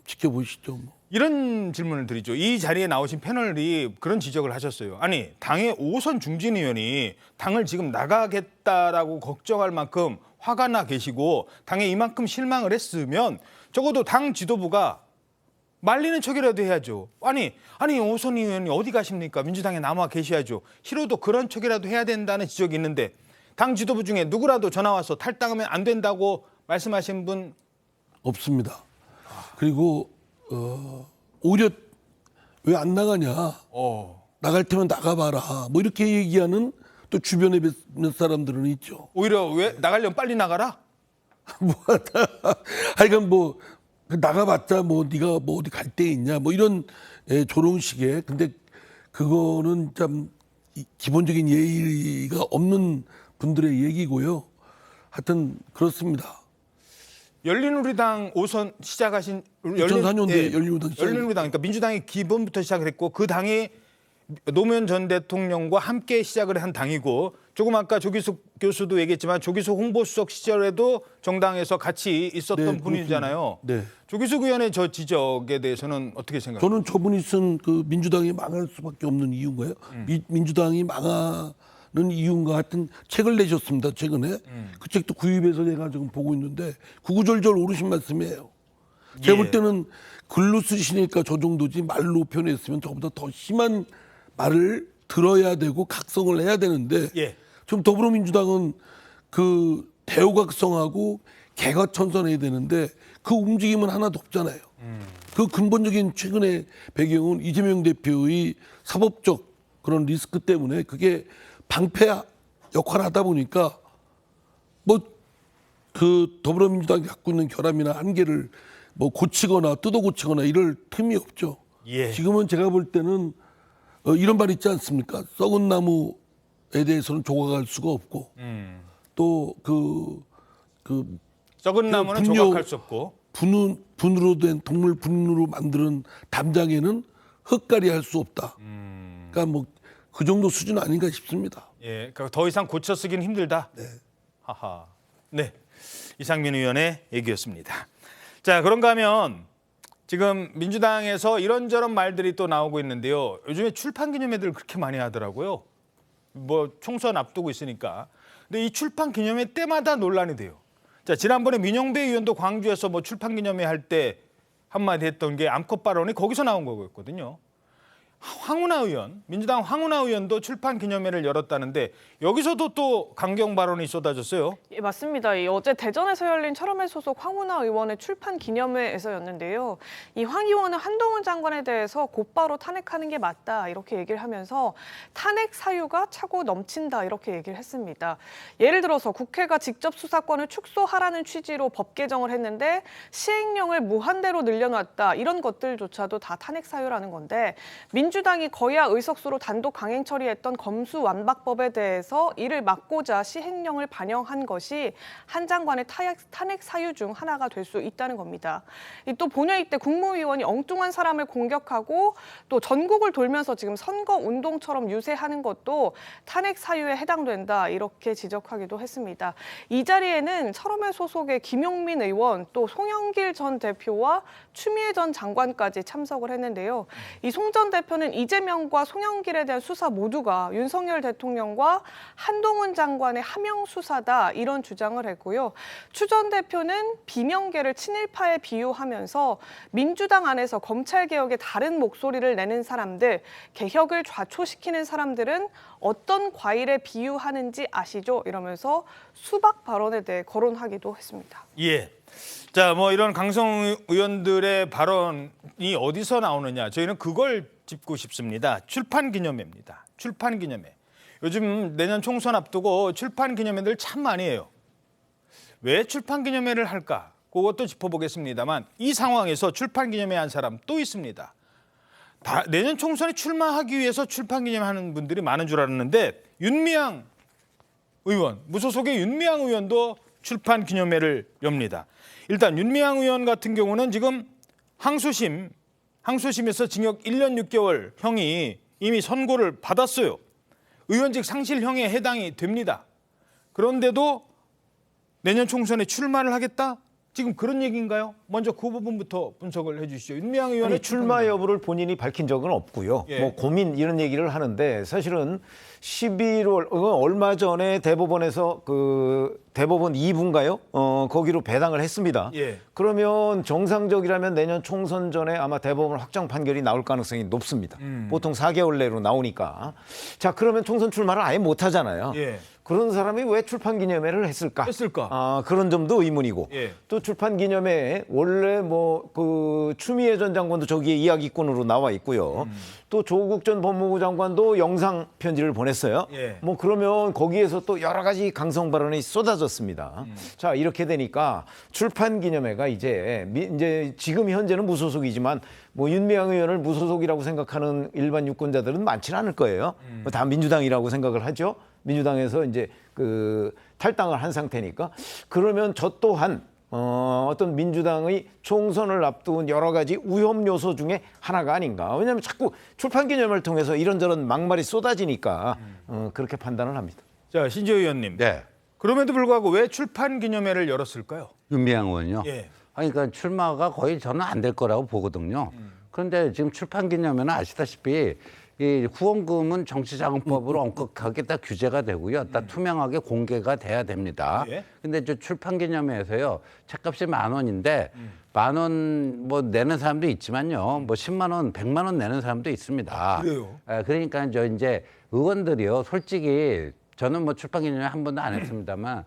지켜보시죠. 뭐. 이런 질문을 드리죠. 이 자리에 나오신 패널이 그런 지적을 하셨어요. 아니 당의 오선 중진 의원이 당을 지금 나가겠다라고 걱정할 만큼 화가 나 계시고 당에 이만큼 실망을 했으면 적어도 당 지도부가 말리는 척이라도 해야죠. 아니 오선 의원이 어디 가십니까? 민주당에 남아 계셔야죠. 싫어도 그런 척이라도 해야 된다는 지적이 있는데 당 지도부 중에 누구라도 전화 와서 탈당하면 안 된다고 말씀하신 분 없습니다. 그리고 오히려 왜 안 나가냐? 나갈 테면 나가봐라. 뭐 이렇게 얘기하는 또 주변에 몇 사람들은 있죠. 오히려 왜 나가려면 빨리 나가라? 하여간 뭐 나가봤자 뭐 네가 뭐 어디 갈 데 있냐 뭐 이런 조롱식의 근데 그거는 참 기본적인 예의가 없는 분들의 얘기고요. 하여튼 그렇습니다. 열린우리당 5선 시작하신 2004년도에 열린우리당 그러니까 민주당이 기본부터 시작을 했고 그 당이 노무현 전 대통령과 함께 시작을 한 당이고 조금 아까 조기숙 교수도 얘기했지만 조기숙 홍보수석 시절에도 정당에서 같이 있었던 분이잖아요. 네. 조기숙 의원의 저 지적에 대해서는 어떻게 생각하세요? 저는 저분이 쓴 그 민주당이 망할 수밖에 없는 이유인가요? 민주당이 망하는 이유인가 하여튼 책을 내셨습니다. 최근에. 그 책도 구입해서 제가 지금 보고 있는데 구구절절 옳으신 말씀이에요. 제가 볼 때는 글로 쓰시니까 저 정도지 말로 표현했으면 저보다 더 심한 말을 들어야 되고 각성을 해야 되는데 좀 더불어민주당은 그 대우각성하고 개과천선해야 되는데 그 움직임은 하나도 없잖아요. 그 근본적인 최근의 배경은 이재명 대표의 사법적 그런 리스크 때문에 그게 방패 역할을 하다 보니까 뭐 그 더불어민주당이 갖고 있는 결함이나 한계를 뭐 고치거나 뜯어 고치거나 이럴 틈이 없죠. 지금은 제가 볼 때는 이런 말 있지 않습니까? 썩은 나무에 대해서는 조각할 수가 없고 또 그 썩은 나무는 조각할 수 없고 분으로 된 동물 분으로 만드는 담장에는 흙갈이 할 수 없다. 그러니까 뭐 그 정도 수준 아닌가 싶습니다. 예, 그러니까 더 이상 고쳐 쓰기는 힘들다. 네. 하하. 네, 이상민 의원의 얘기였습니다. 자, 그런가 하면 지금 민주당에서 이런저런 말들이 또 나오고 있는데요. 요즘에 출판 기념회들 그렇게 많이 하더라고요. 뭐 총선 앞두고 있으니까. 근데 이 출판 기념회 때마다 논란이 돼요. 자, 지난번에 민영배 의원도 광주에서 뭐 출판 기념회 할 때 한마디 했던 게 암컷 발언이 거기서 나온 거였거든요. 황운하 의원, 민주당 황운하 의원도 출판 기념회를 열었다는데 여기서도 또 강경 발언이 쏟아졌어요. 예, 맞습니다. 어제 대전에서 열린 철험회 소속 황운하 의원의 출판 기념회에서였는데요. 이 황 의원은 한동훈 장관에 대해서 곧바로 탄핵하는 게 맞다 이렇게 얘기를 하면서 탄핵 사유가 차고 넘친다 이렇게 얘기를 했습니다. 예를 들어서 국회가 직접 수사권을 축소하라는 취지로 법 개정을 했는데 시행령을 무한대로 늘려놨다 이런 것들조차도 다 탄핵 사유라는 건데 민주당이 거야 의석수로 단독 강행 처리했던 검수완박법에 대해서 이를 막고자 시행령을 반영한 것이 한 장관의 탄핵 사유 중 하나가 될 수 있다는 겁니다. 또 본회의 때 국무위원이 엉뚱한 사람을 공격하고 또 전국을 돌면서 지금 선거 운동처럼 유세하는 것도 탄핵 사유에 해당된다 이렇게 지적하기도 했습니다. 이 자리에는 철험회 소속의 김용민 의원 또 송영길 전 대표와 추미애 전 장관까지 참석을 했는데요. 이 송 전 대표는 이재명과 송영길에 대한 수사 모두가 윤석열 대통령과 한동훈 장관의 하명 수사다 이런 주장을 했고요. 추 전 대표는 비명계를 친일파에 비유하면서 민주당 안에서 검찰개혁에 다른 목소리를 내는 사람들, 개혁을 좌초시키는 사람들은 어떤 과일에 비유하는지 아시죠? 이러면서 수박 발언에 대해 거론하기도 했습니다. 예. 자, 뭐 이런 강성 의원들의 발언이 어디서 나오느냐? 저희는 그걸 짚고 싶습니다. 출판 기념회입니다. 출판 기념회. 요즘 내년 총선 앞두고 출판 기념회들 참 많이 해요. 왜 출판 기념회를 할까? 그것도 짚어보겠습니다만 이 상황에서 출판 기념회 한 사람 또 있습니다. 내년 총선에 출마하기 위해서 출판 기념회 하는 분들이 많은 줄 알았는데 윤미향 의원, 무소속의 윤미향 의원도 출판 기념회를 엽니다. 일단 윤미향 의원 같은 경우는 지금 항소심에서 징역 1년 6개월 형이 이미 선고를 받았어요. 의원직 상실형에 해당이 됩니다. 그런데도 내년 총선에 출마를 하겠다? 지금 그런 얘기인가요? 먼저 그 부분부터 분석을 해 주시죠. 윤미향 의원의 출마 여부를 본인이 밝힌 적은 없고요. 예. 뭐 고민 이런 얘기를 하는데 사실은 11월 얼마 전에 대법원에서 그 대법원 2부인가요? 거기로 배당을 했습니다. 예. 그러면 정상적이라면 내년 총선 전에 아마 대법원 확정 판결이 나올 가능성이 높습니다. 보통 4개월 내로 나오니까. 자, 그러면 총선 출마를 아예 못 하잖아요. 예. 그런 사람이 왜 출판 기념회를 했을까? 그런 점도 의문이고. 예. 또 출판 기념회에 원래 뭐 그 추미애 전 장관도 저기에 이야기꾼으로 나와 있고요. 또 조국 전 법무부 장관도 영상 편지를 보냈어요. 예. 뭐 그러면 거기에서 또 여러 가지 강성 발언이 쏟아졌습니다. 자, 이렇게 되니까 출판 기념회가 이제 지금 현재는 무소속이지만 뭐 윤미향 의원을 무소속이라고 생각하는 일반 유권자들은 많지는 않을 거예요. 다 민주당이라고 생각을 하죠. 민주당에서 이제 그 탈당을 한 상태니까. 그러면 저 또한 어떤 민주당의 총선을 앞둔 여러 가지 위험 요소 중에 하나가 아닌가. 왜냐하면 자꾸 출판 기념회를 통해서 이런저런 막말이 쏟아지니까 그렇게 판단을 합니다. 자, 신지호 의원님. 네. 그럼에도 불구하고 왜 출판 기념회를 열었을까요? 윤미향 의원요? 예. 아니, 그러니까 출마가 거의 저는 안 될 거라고 보거든요. 그런데 지금 출판 기념회는 아시다시피 이 후원금은 정치자금법으로 엄격하게 다 규제가 되고요. 다 투명하게 공개가 돼야 됩니다. 예. 근데 저 출판 기념회에서요. 책값이 10,000원인데 10,000원 뭐 내는 사람도 있지만요. 뭐 10만 원, 100만 원 내는 사람도 있습니다. 그래요? 그러니까 저 이제 의원들이요. 솔직히 저는 뭐 출판 기념회 한 번도 안 했습니다만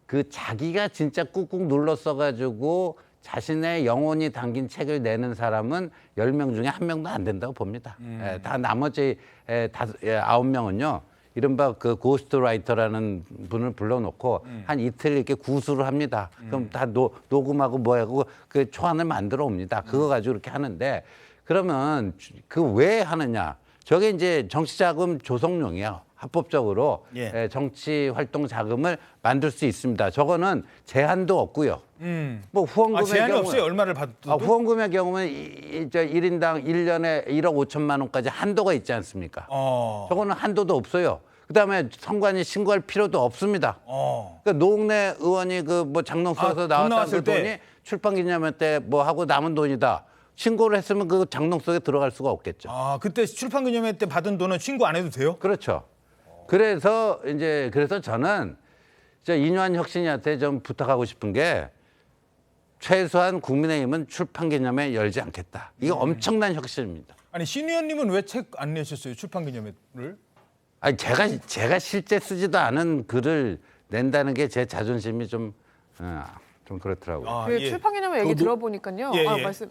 그 자기가 진짜 꾹꾹 눌러 써가지고 자신의 영혼이 담긴 책을 내는 사람은 10명 중에 1명도 안 된다고 봅니다. 다 나머지 9명은요. 이른바 그 고스트라이터라는 분을 불러놓고 한 이틀 이렇게 구술을 합니다. 그럼 다 녹음하고 뭐하고 그 초안을 만들어 옵니다. 그거 가지고 이렇게 하는데 그러면 그 왜 하느냐? 저게 이제 정치자금 조성용이에요. 합법적으로 예. 정치 활동 자금을 만들 수 있습니다. 저거는 제한도 없고요. 뭐 후원금의 제한이 경우는 없어요? 얼마를 받도? 후원금의 경우는 1인당 1년에 1억 5천만 원까지 한도가 있지 않습니까? 저거는 한도도 없어요. 그다음에 선관위 신고할 필요도 없습니다. 그러니까 노웅래 의원이 그 뭐 장롱석에서 나왔던 그 돈이 출판기념회 때 뭐 하고 남은 돈이다. 신고를 했으면 그 장롱석에 들어갈 수가 없겠죠. 그때 출판기념회 때 받은 돈은 신고 안 해도 돼요? 그렇죠. 그래서 저는 이뇨한 혁신이한테 좀 부탁하고 싶은 게 최소한 국민의힘은 출판기념회 열지 않겠다. 이거 엄청난 혁신입니다. 아니 신 의원님은 왜 책 안 내셨어요? 출판기념회를? 아니 제가 실제 쓰지도 않은 글을 낸다는 게 제 자존심이 좀 그렇더라고요. 그 출판기념회 얘기 들어보니까요. 예, 아, 예. 말씀.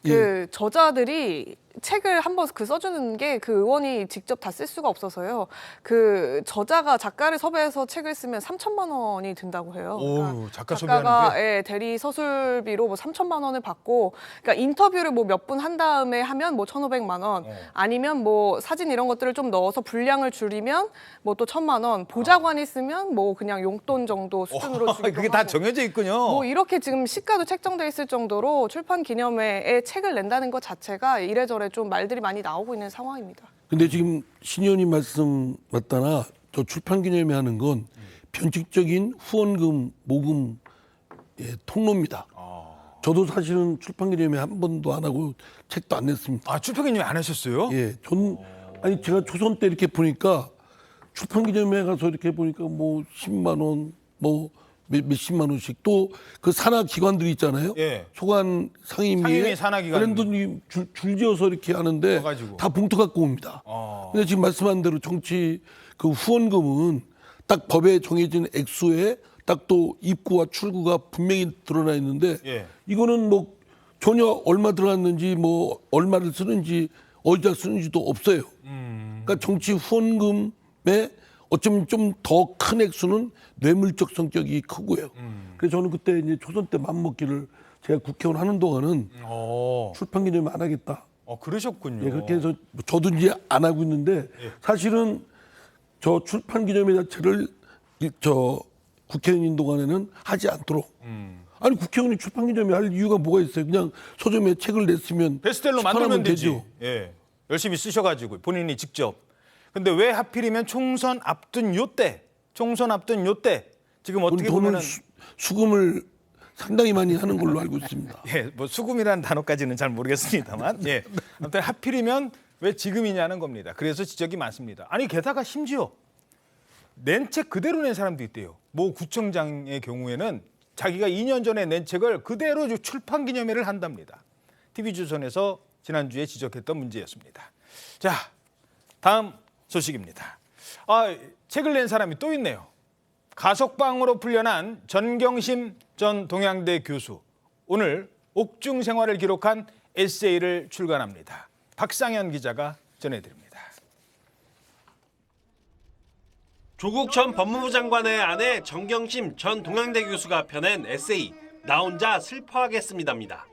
그 저자들이 책을 한번 그 써주는 게 그 의원이 직접 다 쓸 수가 없어서요. 그 저자가 작가를 섭외해서 책을 쓰면 3천만 원이 든다고 해요. 오, 작가 작가가 섭외하는데? 예, 대리 서술비로 뭐 3천만 원을 받고, 그러니까 인터뷰를 뭐 몇 분 한 다음에 하면 뭐 1,500만 원, 아니면 뭐 사진 이런 것들을 좀 넣어서 분량을 줄이면 뭐 또 1,000만 원, 보좌관이 쓰면 뭐 그냥 용돈 정도 수준으로 주기도 그게 다 하고. 정해져 있군요. 뭐 이렇게 지금 시가도 책정돼 있을 정도로 출판 기념회에 책을 낸다는 것 자체가 이래저래 좀 말들이 많이 나오고 있는 상황입니다. 근데 지금 신 의원님 말씀 맞다나 저 출판기념회 하는 건 변칙적인 후원금 모금 통로입니다. 저도 사실은 출판기념회 한 번도 안 하고 책도 안 냈습니다. 아, 출판기념회 안 하셨어요? 예, 아니 제가 조선 때 이렇게 보니까 출판기념회 가서 이렇게 보니까 뭐 10만 원, 뭐 몇십만 원씩 또 그 산하 기관들이 있잖아요. 예. 소관 상임위에 상임위 산하기관. 브랜드님 줄지어서 이렇게 하는데 와가지고. 다 봉투 갖고 옵니다. 근데 지금 말씀한 대로 정치 그 후원금은 딱 법에 정해진 액수에 딱 또 입구와 출구가 분명히 드러나 있는데 예. 이거는 뭐 전혀 얼마 들어갔는지 뭐 얼마를 쓰는지 어디다 쓰는지도 없어요. 그러니까 정치 후원금에 어쩌면 좀 더 큰 액수는 뇌물적 성격이 크고요. 그래서 저는 그때 이제 조선 때 맘먹기를 제가 국회의원 하는 동안은 출판기념회 안 하겠다. 그러셨군요. 예, 그렇게 해서 저도 이제 안 하고 있는데 사실은 저 출판기념회 자체를 저 국회의원인 동안에는 하지 않도록. 아니 국회의원이 출판기념회 할 이유가 뭐가 있어요? 그냥 서점에 책을 냈으면 베스트셀러 출판하면 만들면 되지. 예. 열심히 쓰셔가지고 본인이 직접. 근데 왜 하필이면 총선 앞둔 요때 지금 어떻게 보면은 수금을 상당히 많이 하는 걸로 알고 있습니다. 예, 뭐 수금이라는 단어까지는 잘 모르겠습니다만, 예, 아무튼 하필이면 왜 지금이냐는 겁니다. 그래서 지적이 많습니다. 아니 게다가 심지어 낸 책 그대로 낸 사람도 있대요. 모 구청장의 경우에는 자기가 2년 전에 낸 책을 그대로 출판기념회를 한답니다. TV조선에서 지난주에 지적했던 문제였습니다. 자, 다음 소식입니다. 책을 낸 사람이 또 있네요. 가석방으로 풀려난 전경심 전 동양대 교수. 오늘 옥중 생활을 기록한 에세이를 출간합니다. 박상현 기자가 전해드립니다. 조국 전 법무부 장관의 아내 정경심 전 동양대 교수가 펴낸 에세이 나 혼자 슬퍼하겠습니다입니다.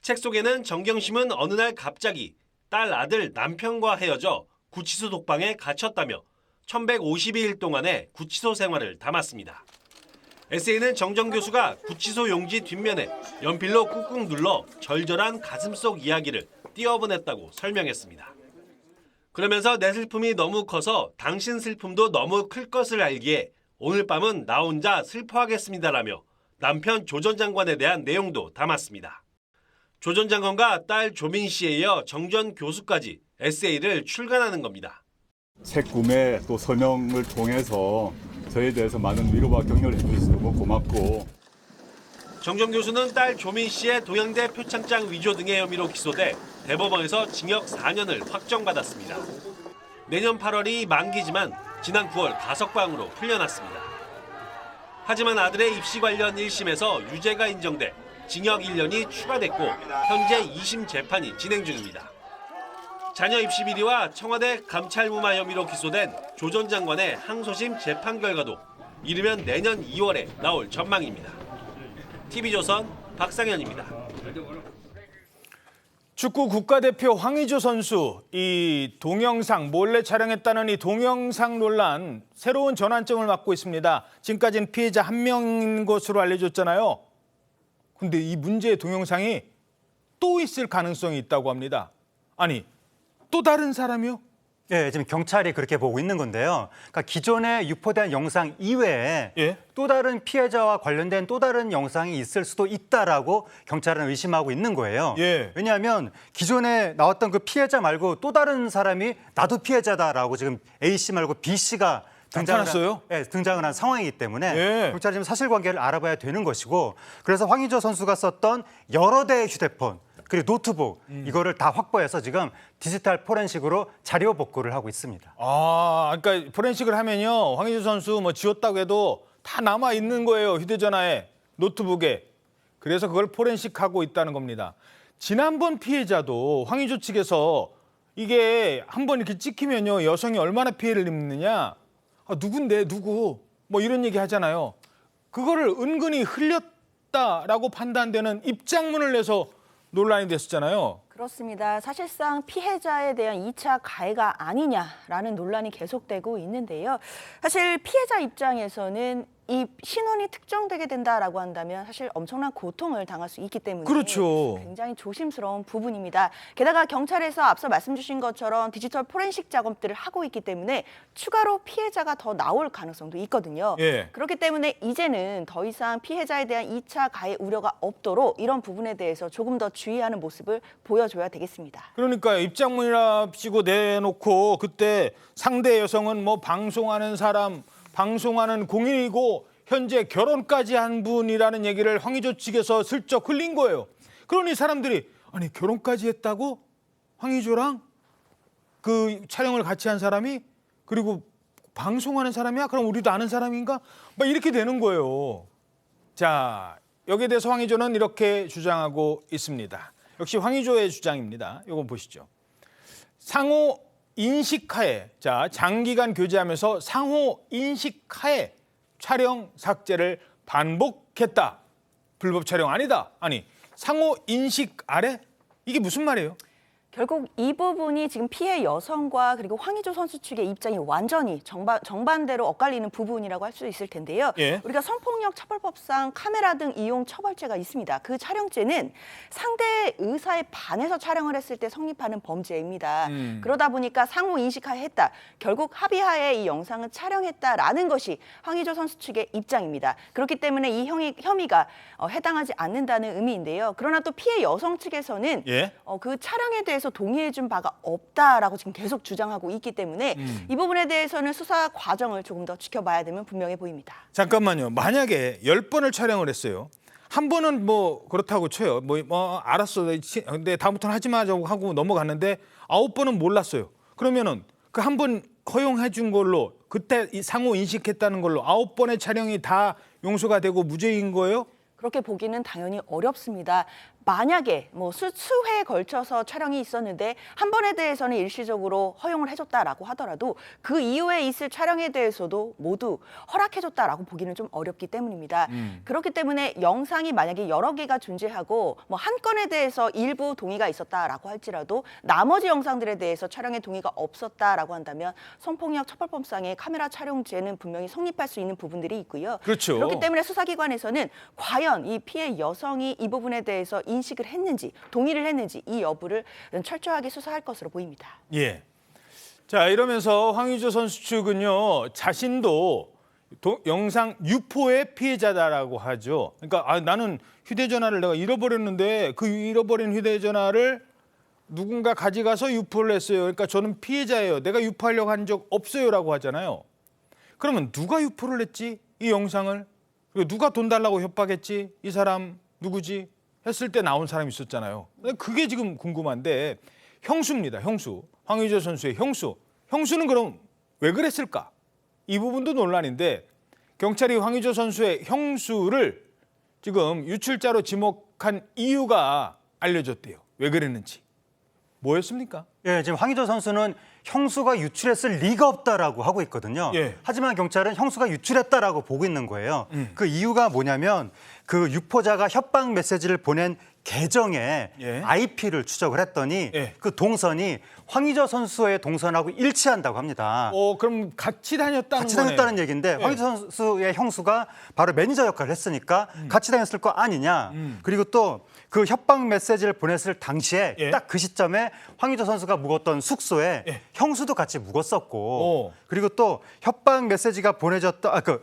책 속에는 정경심은 어느 날 갑자기 딸, 아들, 남편과 헤어져 구치소 독방에 갇혔다며 1152일 동안의 구치소 생활을 담았습니다. 에세이는 정정 교수가 구치소 용지 뒷면에 연필로 꾹꾹 눌러 절절한 가슴 속 이야기를 띄어보냈다고 설명했습니다. 그러면서 내 슬픔이 너무 커서 당신 슬픔도 너무 클 것을 알기에 오늘 밤은 나 혼자 슬퍼하겠습니다라며 남편 조 전 장관에 대한 내용도 담았습니다. 조 전 장관과 딸 조민 씨에 이어 정 전 교수까지 에세이를 출간하는 겁니다. 책 구매 또 서명을 통해서 저에 대해서 많은 위로와 격려를 해주셔서 너무 고맙고. 정 전 교수는 딸 조민 씨의 동양대 표창장 위조 등의 혐의로 기소돼 대법원에서 징역 4년을 확정받았습니다. 내년 8월이 만기지만 지난 9월 가석방으로 풀려났습니다. 하지만 아들의 입시 관련 1심에서 유죄가 인정돼 징역 1년이 추가됐고 현재 2심 재판이 진행 중입니다. 자녀 입시 비리와 청와대 감찰무마 혐의로 기소된 조 전 장관의 항소심 재판 결과도 이르면 내년 2월에 나올 전망입니다. TV조선 박상현입니다. 축구 국가대표 황의조 선수 이 동영상 몰래 촬영했다는 이 동영상 논란 새로운 전환점을 맞고 있습니다. 지금까지는 피해자 한 명인 것으로 알려졌잖아요. 근데 이 문제의 동영상이 또 있을 가능성이 있다고 합니다. 아니, 또 다른 사람이요? 예, 지금 경찰이 그렇게 보고 있는 건데요. 그러니까 기존에 유포된 영상 이외에 또 다른 피해자와 관련된 또 다른 영상이 있을 수도 있다라고 경찰은 의심하고 있는 거예요. 왜냐하면 기존에 나왔던 그 피해자 말고 또 다른 사람이 나도 피해자다라고 지금 A 씨 말고 B 씨가 등장을 한 상황이기 때문에 경찰이 지금 사실관계를 알아봐야 되는 것이고, 그래서 황의조 선수가 썼던 여러 대의 휴대폰, 그리고 노트북 이거를 다 확보해서 지금 디지털 포렌식으로 자료 복구를 하고 있습니다. 아, 그러니까 포렌식을 하면요, 황의조 선수 뭐 지웠다고 해도 다 남아 있는 거예요. 휴대전화에, 노트북에. 그래서 그걸 포렌식하고 있다는 겁니다. 지난번 피해자도 황의조 측에서 이게 한번 이렇게 찍히면요, 여성이 얼마나 피해를 입느냐, 누군데 누구 뭐 이런 얘기 하잖아요. 그거를 은근히 흘렸다라고 판단되는 입장문을 내서 논란이 됐었잖아요. 그렇습니다. 사실상 피해자에 대한 2차 가해가 아니냐라는 논란이 계속되고 있는데요. 사실 피해자 입장에서는 이 신원이 특정되게 된다라고 한다면 사실 엄청난 고통을 당할 수 있기 때문에 그렇죠. 굉장히 조심스러운 부분입니다. 게다가 경찰에서 앞서 말씀 주신 것처럼 디지털 포렌식 작업들을 하고 있기 때문에 추가로 피해자가 더 나올 가능성도 있거든요. 예. 그렇기 때문에 이제는 더 이상 피해자에 대한 2차 가해 우려가 없도록 이런 부분에 대해서 조금 더 주의하는 모습을 보여줘야 되겠습니다. 그러니까 입장문이랍시고 내놓고 그때 상대 여성은 뭐 방송하는 사람, 방송하는 공인이고 현재 결혼까지 한 분이라는 얘기를 황의조 측에서 슬쩍 흘린 거예요. 그러니 사람들이 아니 결혼까지 했다고? 황의조랑 그 촬영을 같이 한 사람이? 그리고 방송하는 사람이야? 그럼 우리도 아는 사람인가? 막 이렇게 되는 거예요. 자, 여기에 대해서 황의조는 이렇게 주장하고 있습니다. 역시 황의조의 주장입니다. 이거 보시죠. 상호 인식하에, 자, 장기간 교제하면서 상호 인식하에 촬영 삭제를 반복했다. 불법 촬영 아니다. 아니, 상호 인식 아래? 이게 무슨 말이에요? 결국 이 부분이 지금 피해 여성과 그리고 황의조 선수 측의 입장이 완전히 정반대로 엇갈리는 부분이라고 할 수 있을 텐데요. 예. 우리가 성폭력 처벌법상 카메라 등 이용 처벌죄가 있습니다. 그 촬영죄는 상대의 의사에 반해서 촬영을 했을 때 성립하는 범죄입니다. 그러다 보니까 상호 인식하에 했다. 결국 합의하에 이 영상을 촬영했다라는 것이 황의조 선수 측의 입장입니다. 그렇기 때문에 이 혐의가 해당하지 않는다는 의미인데요. 그러나 또 피해 여성 측에서는 예? 그 촬영에 대해서 동의해준 바가 없다라고 지금 계속 주장하고 있기 때문에 이 부분에 대해서는 수사 과정을 조금 더 지켜봐야 되면 분명해 보입니다. 잠깐만요. 만약에 10번을 촬영을 했어요. 한 번은 뭐 그렇다고 쳐요. 뭐 알았어. 근데 다음부터는 하지 마자고 하고 넘어갔는데 9번은 몰랐어요. 그러면은 그 한 번 허용해 준 걸로 그때 상호 인식했다는 걸로 9번의 촬영이 다 용서가 되고 무죄인 거예요? 그렇게 보기는 당연히 어렵습니다. 만약에 뭐 수회에 걸쳐서 촬영이 있었는데 한 번에 대해서는 일시적으로 허용을 해줬다라고 하더라도 그 이후에 있을 촬영에 대해서도 모두 허락해줬다라고 보기는 좀 어렵기 때문입니다. 그렇기 때문에 영상이 만약에 여러 개가 존재하고 뭐 한 건에 대해서 일부 동의가 있었다라고 할지라도 나머지 영상들에 대해서 촬영에 동의가 없었다라고 한다면 성폭력 처벌법상의 카메라 촬영죄는 분명히 성립할 수 있는 부분들이 있고요. 그렇죠. 그렇기 때문에 수사기관에서는 과연 이 피해 여성이 이 부분에 대해서 인식을 했는지 동의를 했는지 이 여부를 철저하게 수사할 것으로 보입니다. 예. 자, 이러면서 황의조 선수 측은요, 자신도 영상 유포의 피해자다라고 하죠. 그러니까 나는 휴대전화를 내가 잃어버렸는데 그 잃어버린 휴대전화를 누군가 가져가서 유포를 했어요. 그러니까 저는 피해자예요. 내가 유포하려고 한 적 없어요라고 하잖아요. 그러면 누가 유포를 했지? 이 영상을? 그리고 누가 돈 달라고 협박했지? 이 사람 누구지? 했을 때 나온 사람이 있었잖아요. 그게 지금 궁금한데 형수입니다. 형수. 황의조 선수의 형수. 형수는 그럼 왜 그랬을까? 이 부분도 논란인데 경찰이 황의조 선수의 형수를 지금 유출자로 지목한 이유가 알려졌대요. 왜 그랬는지. 뭐였습니까? 예, 지금 황의조 선수는 형수가 유출했을 리가 없다라고 하고 있거든요. 예. 하지만 경찰은 형수가 유출했다라고 보고 있는 거예요. 그 이유가 뭐냐면 그 유포자가 협박 메시지를 보낸 계정에 IP를 추적을 했더니 그 동선이 황의조 선수의 동선하고 일치한다고 합니다. 그럼 같이 다녔다는 같이 다녔다는 얘기인데 황의조 선수의 형수가 바로 매니저 역할을 했으니까 같이 다녔을 거 아니냐. 그리고 또 그 협박 메시지를 보냈을 당시에 딱 그 시점에 황의조 선수가 묵었던 숙소에 형수도 같이 묵었었고 그리고 또 협박 메시지가 보내졌던 그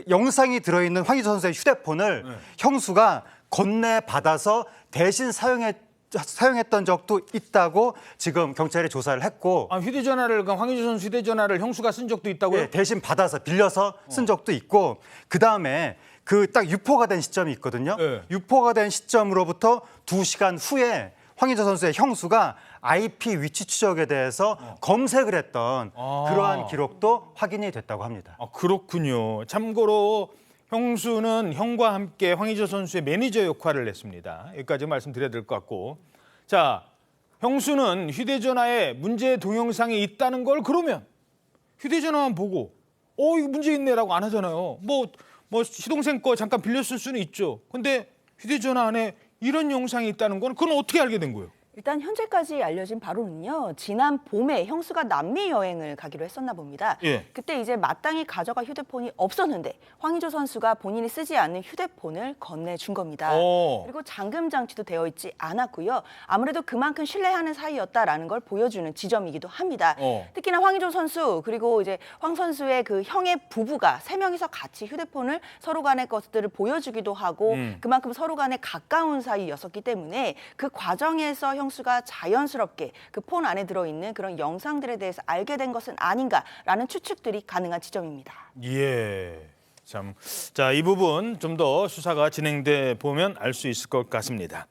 영상이 들어있는 황의조 선수의 휴대폰을 형수가 건네 받아서 대신 사용했던 적도 있다고 지금 경찰이 조사를 했고 휴대전화를 황의조 선수 휴대전화를 형수가 쓴 적도 있다고요? 네, 대신 받아서 빌려서 쓴 적도 있고 그다음에 그 딱 유포가 된 시점이 있거든요. 네. 유포가 된 시점으로부터 2시간 후에 황의조 선수의 형수가 IP 위치 추적에 대해서 검색을 했던 그러한 기록도 확인이 됐다고 합니다. 아, 그렇군요. 참고로 형수는 형과 함께 황의조 선수의 매니저 역할을 했습니다. 여기까지 말씀드려야 될 것 같고. 자, 형수는 휴대전화에 문제 동영상이 있다는 걸 그러면 휴대전화만 보고 이거 문제 있네라고 안 하잖아요. 뭐 시동생 거 잠깐 빌렸을 수는 있죠. 근데 휴대전화 안에 이런 영상이 있다는 건 그건 어떻게 알게 된 거예요? 일단 현재까지 알려진 바로는요. 지난 봄에 형수가 남미 여행을 가기로 했었나 봅니다. 예. 그때 이제 마땅히 가져갈 휴대폰이 없었는데 황의조 선수가 본인이 쓰지 않는 휴대폰을 건네준 겁니다. 그리고 잠금 장치도 되어 있지 않았고요. 아무래도 그만큼 신뢰하는 사이였다라는 걸 보여주는 지점이기도 합니다. 특히나 황의조 선수 그리고 이제 황 선수의 그 형의 부부가 3명이서 같이 휴대폰을 서로 간의 것들을 보여주기도 하고 그만큼 서로 간에 가까운 사이였었기 때문에 그 과정에서 형수가 자연스럽게 그 폰 안에 들어있는 그런 영상들에 대해서 알게 된 것은 아닌가라는 추측들이 가능한 지점입니다. 예. 참, 자, 이 부분 좀 더 수사가 진행돼 보면 알 수 있을 것 같습니다.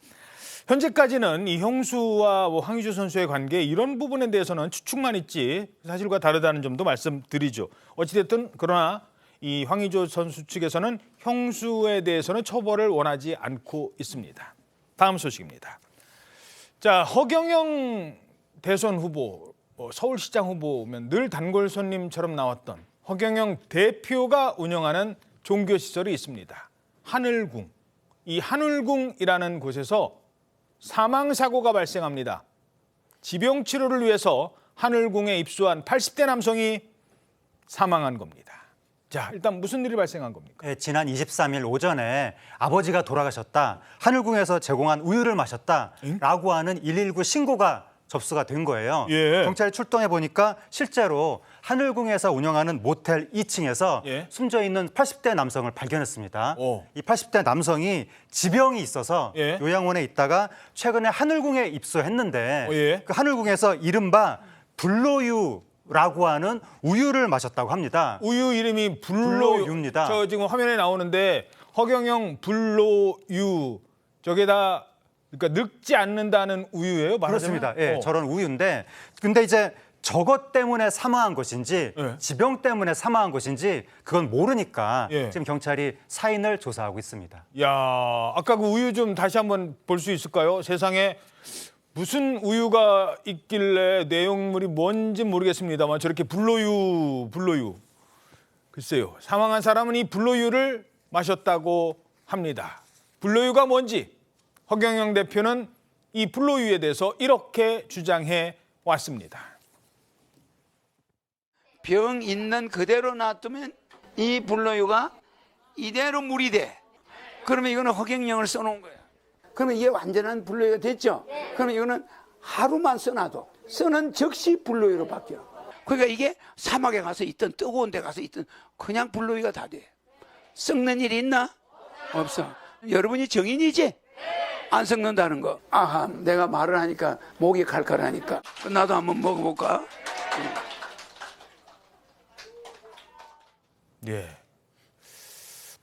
현재까지는 이 형수와 황의조 선수의 관계 이런 부분에 대해서는 추측만 있지 사실과 다르다는 점도 말씀드리죠. 어찌됐든 그러나 이 황의조 선수 측에서는 형수에 대해서는 처벌을 원하지 않고 있습니다. 다음 소식입니다. 자, 허경영 대선 후보, 서울시장 후보면 늘 단골 손님처럼 나왔던 허경영 대표가 운영하는 종교시설이 있습니다. 하늘궁. 이 하늘궁이라는 곳에서 사망사고가 발생합니다. 지병 치료를 위해서 하늘궁에 입소한 80대 남성이 사망한 겁니다. 자, 일단 무슨 일이 발생한 겁니까? 네, 지난 23일 오전에 아버지가 돌아가셨다. 하늘궁에서 제공한 우유를 마셨다라고 하는 119 신고가 접수가 된 거예요. 경찰이 출동해 보니까 실제로 하늘궁에서 운영하는 모텔 2층에서 숨져 있는 80대 남성을 발견했습니다. 이 80대 남성이 지병이 있어서 요양원에 있다가 최근에 하늘궁에 입소했는데 그 하늘궁에서 이른바 불로유라고 하는 우유를 마셨다고 합니다. 우유 이름이 불로유입니다. 저 지금 화면에 나오는데 허경영 불로유 저게다 그러니까 늙지 않는다는 우유예요, 말하자면? 그렇습니다. 예, 저런 우유인데 근데 이제 저것 때문에 사망한 것인지 지병 때문에 사망한 것인지 그건 모르니까 지금 경찰이 사인을 조사하고 있습니다. 야, 아까 그 우유 좀 다시 한번 볼 수 있을까요? 세상에 무슨 우유가 있길래 내용물이 뭔지 모르겠습니다만 저렇게 불로유. 글쎄요. 사망한 사람은 이 불로유를 마셨다고 합니다. 불로유가 뭔지 허경영 대표는 이 불로유에 대해서 이렇게 주장해 왔습니다. 병 있는 그대로 놔두면 이 불로유가 이대로 물이 돼. 그러면 이거는 허경영을 써놓은 거야. 그러면 이게 완전한 불로유가 됐죠? 그러면 이거는 하루만 써놔도 쓰는 즉시 불로유로 바뀌어. 그러니까 이게 사막에 가서 있든 뜨거운 데 가서 있든 그냥 불로유가 다 돼. 썩는 일이 있나? 없어. 여러분이 정인이지? 안 썩는다는 거. 아하, 내가 말을 하니까 목이 칼칼하니까 나도 한번 먹어볼까? 예.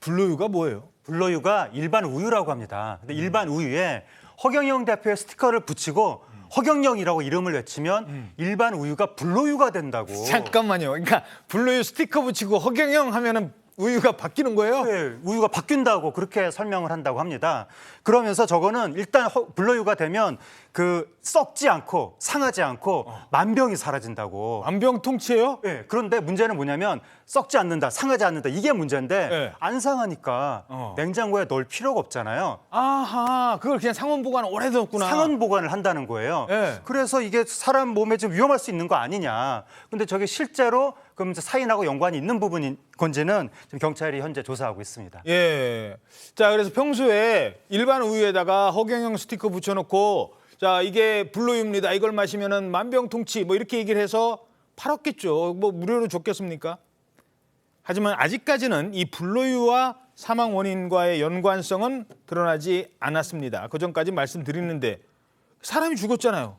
불로유가 뭐예요? 불로유가 일반 우유라고 합니다. 근데 일반 우유에 허경영 대표의 스티커를 붙이고 허경영이라고 이름을 외치면 일반 우유가 불로유가 된다고. 잠깐만요. 그러니까 불로유 스티커 붙이고 허경영 하면은 우유가 바뀌는 거예요? 네, 우유가 바뀐다고 그렇게 설명을 한다고 합니다. 그러면서 저거는 일단 불로유가 되면 그 썩지 않고 상하지 않고 만병이 사라진다고. 만병통치예요? 네. 그런데 문제는 뭐냐면 썩지 않는다, 상하지 않는다 이게 문제인데 안 상하니까 냉장고에 넣을 필요가 없잖아요. 아하, 그걸 그냥 상온 보관 오래 뒀구나. 상온 보관을 한다는 거예요. 그래서 이게 사람 몸에 좀 위험할 수 있는 거 아니냐. 근데 저게 실제로 그럼 사인하고 연관이 있는 부분인 건지는 지금 경찰이 현재 조사하고 있습니다. 예. 자, 그래서 평소에 일반 우유에다가 허경영 스티커 붙여놓고 자, 이게 불로유입니다. 이걸 마시면은 만병통치 뭐 이렇게 얘기를 해서 팔았겠죠. 뭐 무료로 줬겠습니까? 하지만 아직까지는 이 불로유와 사망 원인과의 연관성은 드러나지 않았습니다. 그 전까지 말씀드리는데 사람이 죽었잖아요.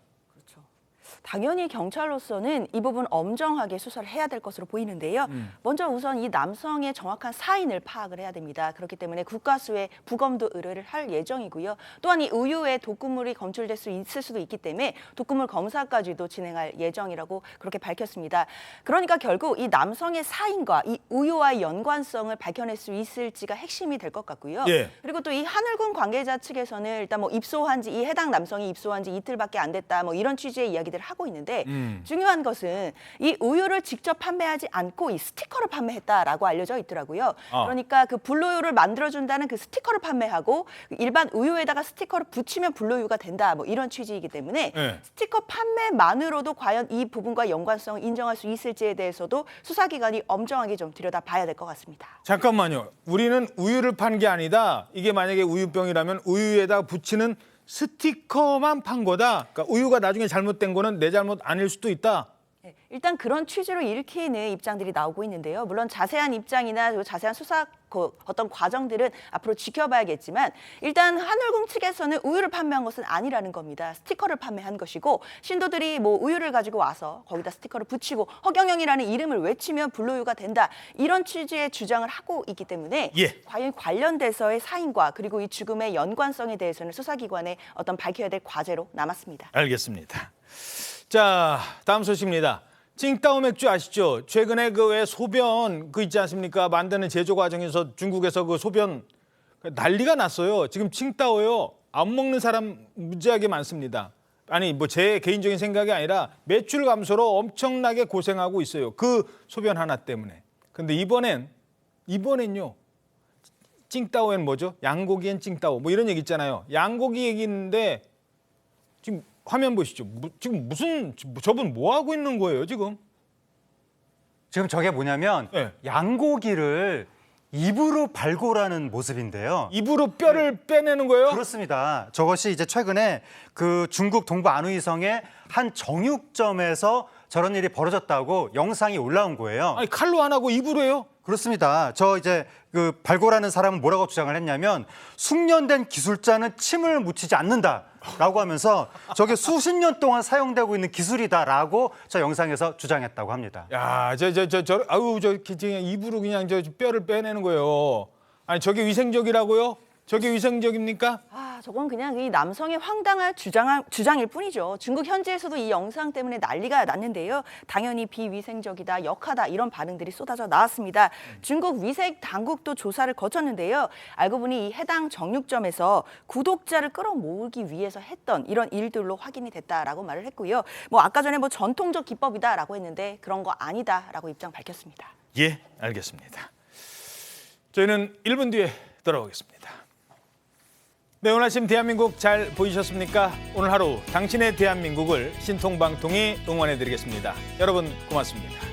당연히 경찰로서는 이 부분 엄정하게 수사를 해야 될 것으로 보이는데요. 먼저 우선 이 남성의 정확한 사인을 파악을 해야 됩니다. 그렇기 때문에 국가수에 부검도 의뢰를 할 예정이고요. 또한 이 우유에 독극물이 검출될 수 있을 수도 있기 때문에 독극물 검사까지도 진행할 예정이라고 그렇게 밝혔습니다. 그러니까 결국 이 남성의 사인과 이 우유와의 연관성을 밝혀낼 수 있을지가 핵심이 될 것 같고요. 예. 그리고 또 이 하늘군 관계자 측에서는 일단 뭐 입소한 지 이 해당 남성이 입소한 지 이틀밖에 안 됐다 뭐 이런 취지의 이야기들을 하고 있는데 중요한 것은 이 우유를 직접 판매하지 않고 이 스티커를 판매했다라고 알려져 있더라고요. 그러니까 그 불로유를 만들어준다는 그 스티커를 판매하고 일반 우유에다가 스티커를 붙이면 불로유가 된다 뭐 이런 취지이기 때문에 네. 스티커 판매만으로도 과연 이 부분과 연관성을 인정할 수 있을지에 대해서도 수사기관이 엄정하게 좀 들여다봐야 될 것 같습니다. 잠깐만요. 우리는 우유를 판 게 아니다. 이게 만약에 우유병이라면 우유에다 붙이는 스티커만 판 거다. 그러니까 우유가 나중에 잘못된 거는 내 잘못 아닐 수도 있다. 네, 일단 그런 취지로 읽히는 입장들이 나오고 있는데요. 물론 자세한 입장이나 자세한 수사 어떤 과정들은 앞으로 지켜봐야겠지만 일단 하늘궁 측에서는 우유를 판매한 것은 아니라는 겁니다. 스티커를 판매한 것이고 신도들이 뭐 우유를 가지고 와서 거기다 스티커를 붙이고 허경영이라는 이름을 외치면 불로유가 된다. 이런 취지의 주장을 하고 있기 때문에 과연 관련돼서의 사인과 그리고 이 죽음의 연관성에 대해서는 수사기관에 어떤 밝혀야 될 과제로 남았습니다. 알겠습니다. 자, 다음 소식입니다. 칭따오 맥주 아시죠? 최근에 그 왜 소변 그 있지 않습니까? 만드는 제조 과정에서 중국에서 그 소변 난리가 났어요. 지금 칭따오요. 안 먹는 사람 무지하게 많습니다. 아니 뭐 제 개인적인 생각이 아니라 매출 감소로 엄청나게 고생하고 있어요. 그 소변 하나 때문에. 근데 이번엔요. 칭따오엔 뭐죠? 양고기엔 칭따오. 뭐 이런 얘기 있잖아요. 양고기 얘기 있는데 지금 화면 보시죠. 지금 저분 뭐 하고 있는 거예요, 지금? 지금 저게 뭐냐면 양고기를 입으로 발골하는 모습인데요. 입으로 뼈를 빼내는 거예요? 그렇습니다. 저것이 이제 최근에 그 중국 동부 안후이성의 한 정육점에서 저런 일이 벌어졌다고 영상이 올라온 거예요. 아니 칼로 안 하고 입으로 해요? 그렇습니다. 저 이제 그 발골하는 사람은 뭐라고 주장을 했냐면 숙련된 기술자는 침을 묻히지 않는다라고 하면서 저게 수십 년 동안 사용되고 있는 기술이다라고 저 영상에서 주장했다고 합니다. 야, 저 그냥 입으로 그냥 저 뼈를 빼내는 거예요. 아니 저게 위생적이라고요? 저게 위생적입니까? 저건 그냥 이 남성의 황당한 주장일 뿐이죠. 중국 현지에서도 이 영상 때문에 난리가 났는데요. 당연히 비위생적이다, 역하다 이런 반응들이 쏟아져 나왔습니다. 중국 위생 당국도 조사를 거쳤는데요. 알고 보니 이 해당 정육점에서 구독자를 끌어모으기 위해서 했던 이런 일들로 확인이 됐다라고 말을 했고요. 뭐 아까 전에 뭐 전통적 기법이다라고 했는데 그런 거 아니다라고 입장 밝혔습니다. 예, 알겠습니다. 저희는 1분 뒤에 돌아오겠습니다. 네, 오늘 아침 대한민국 잘 보이셨습니까? 오늘 하루 당신의 대한민국을 신통방통이 응원해드리겠습니다. 여러분 고맙습니다.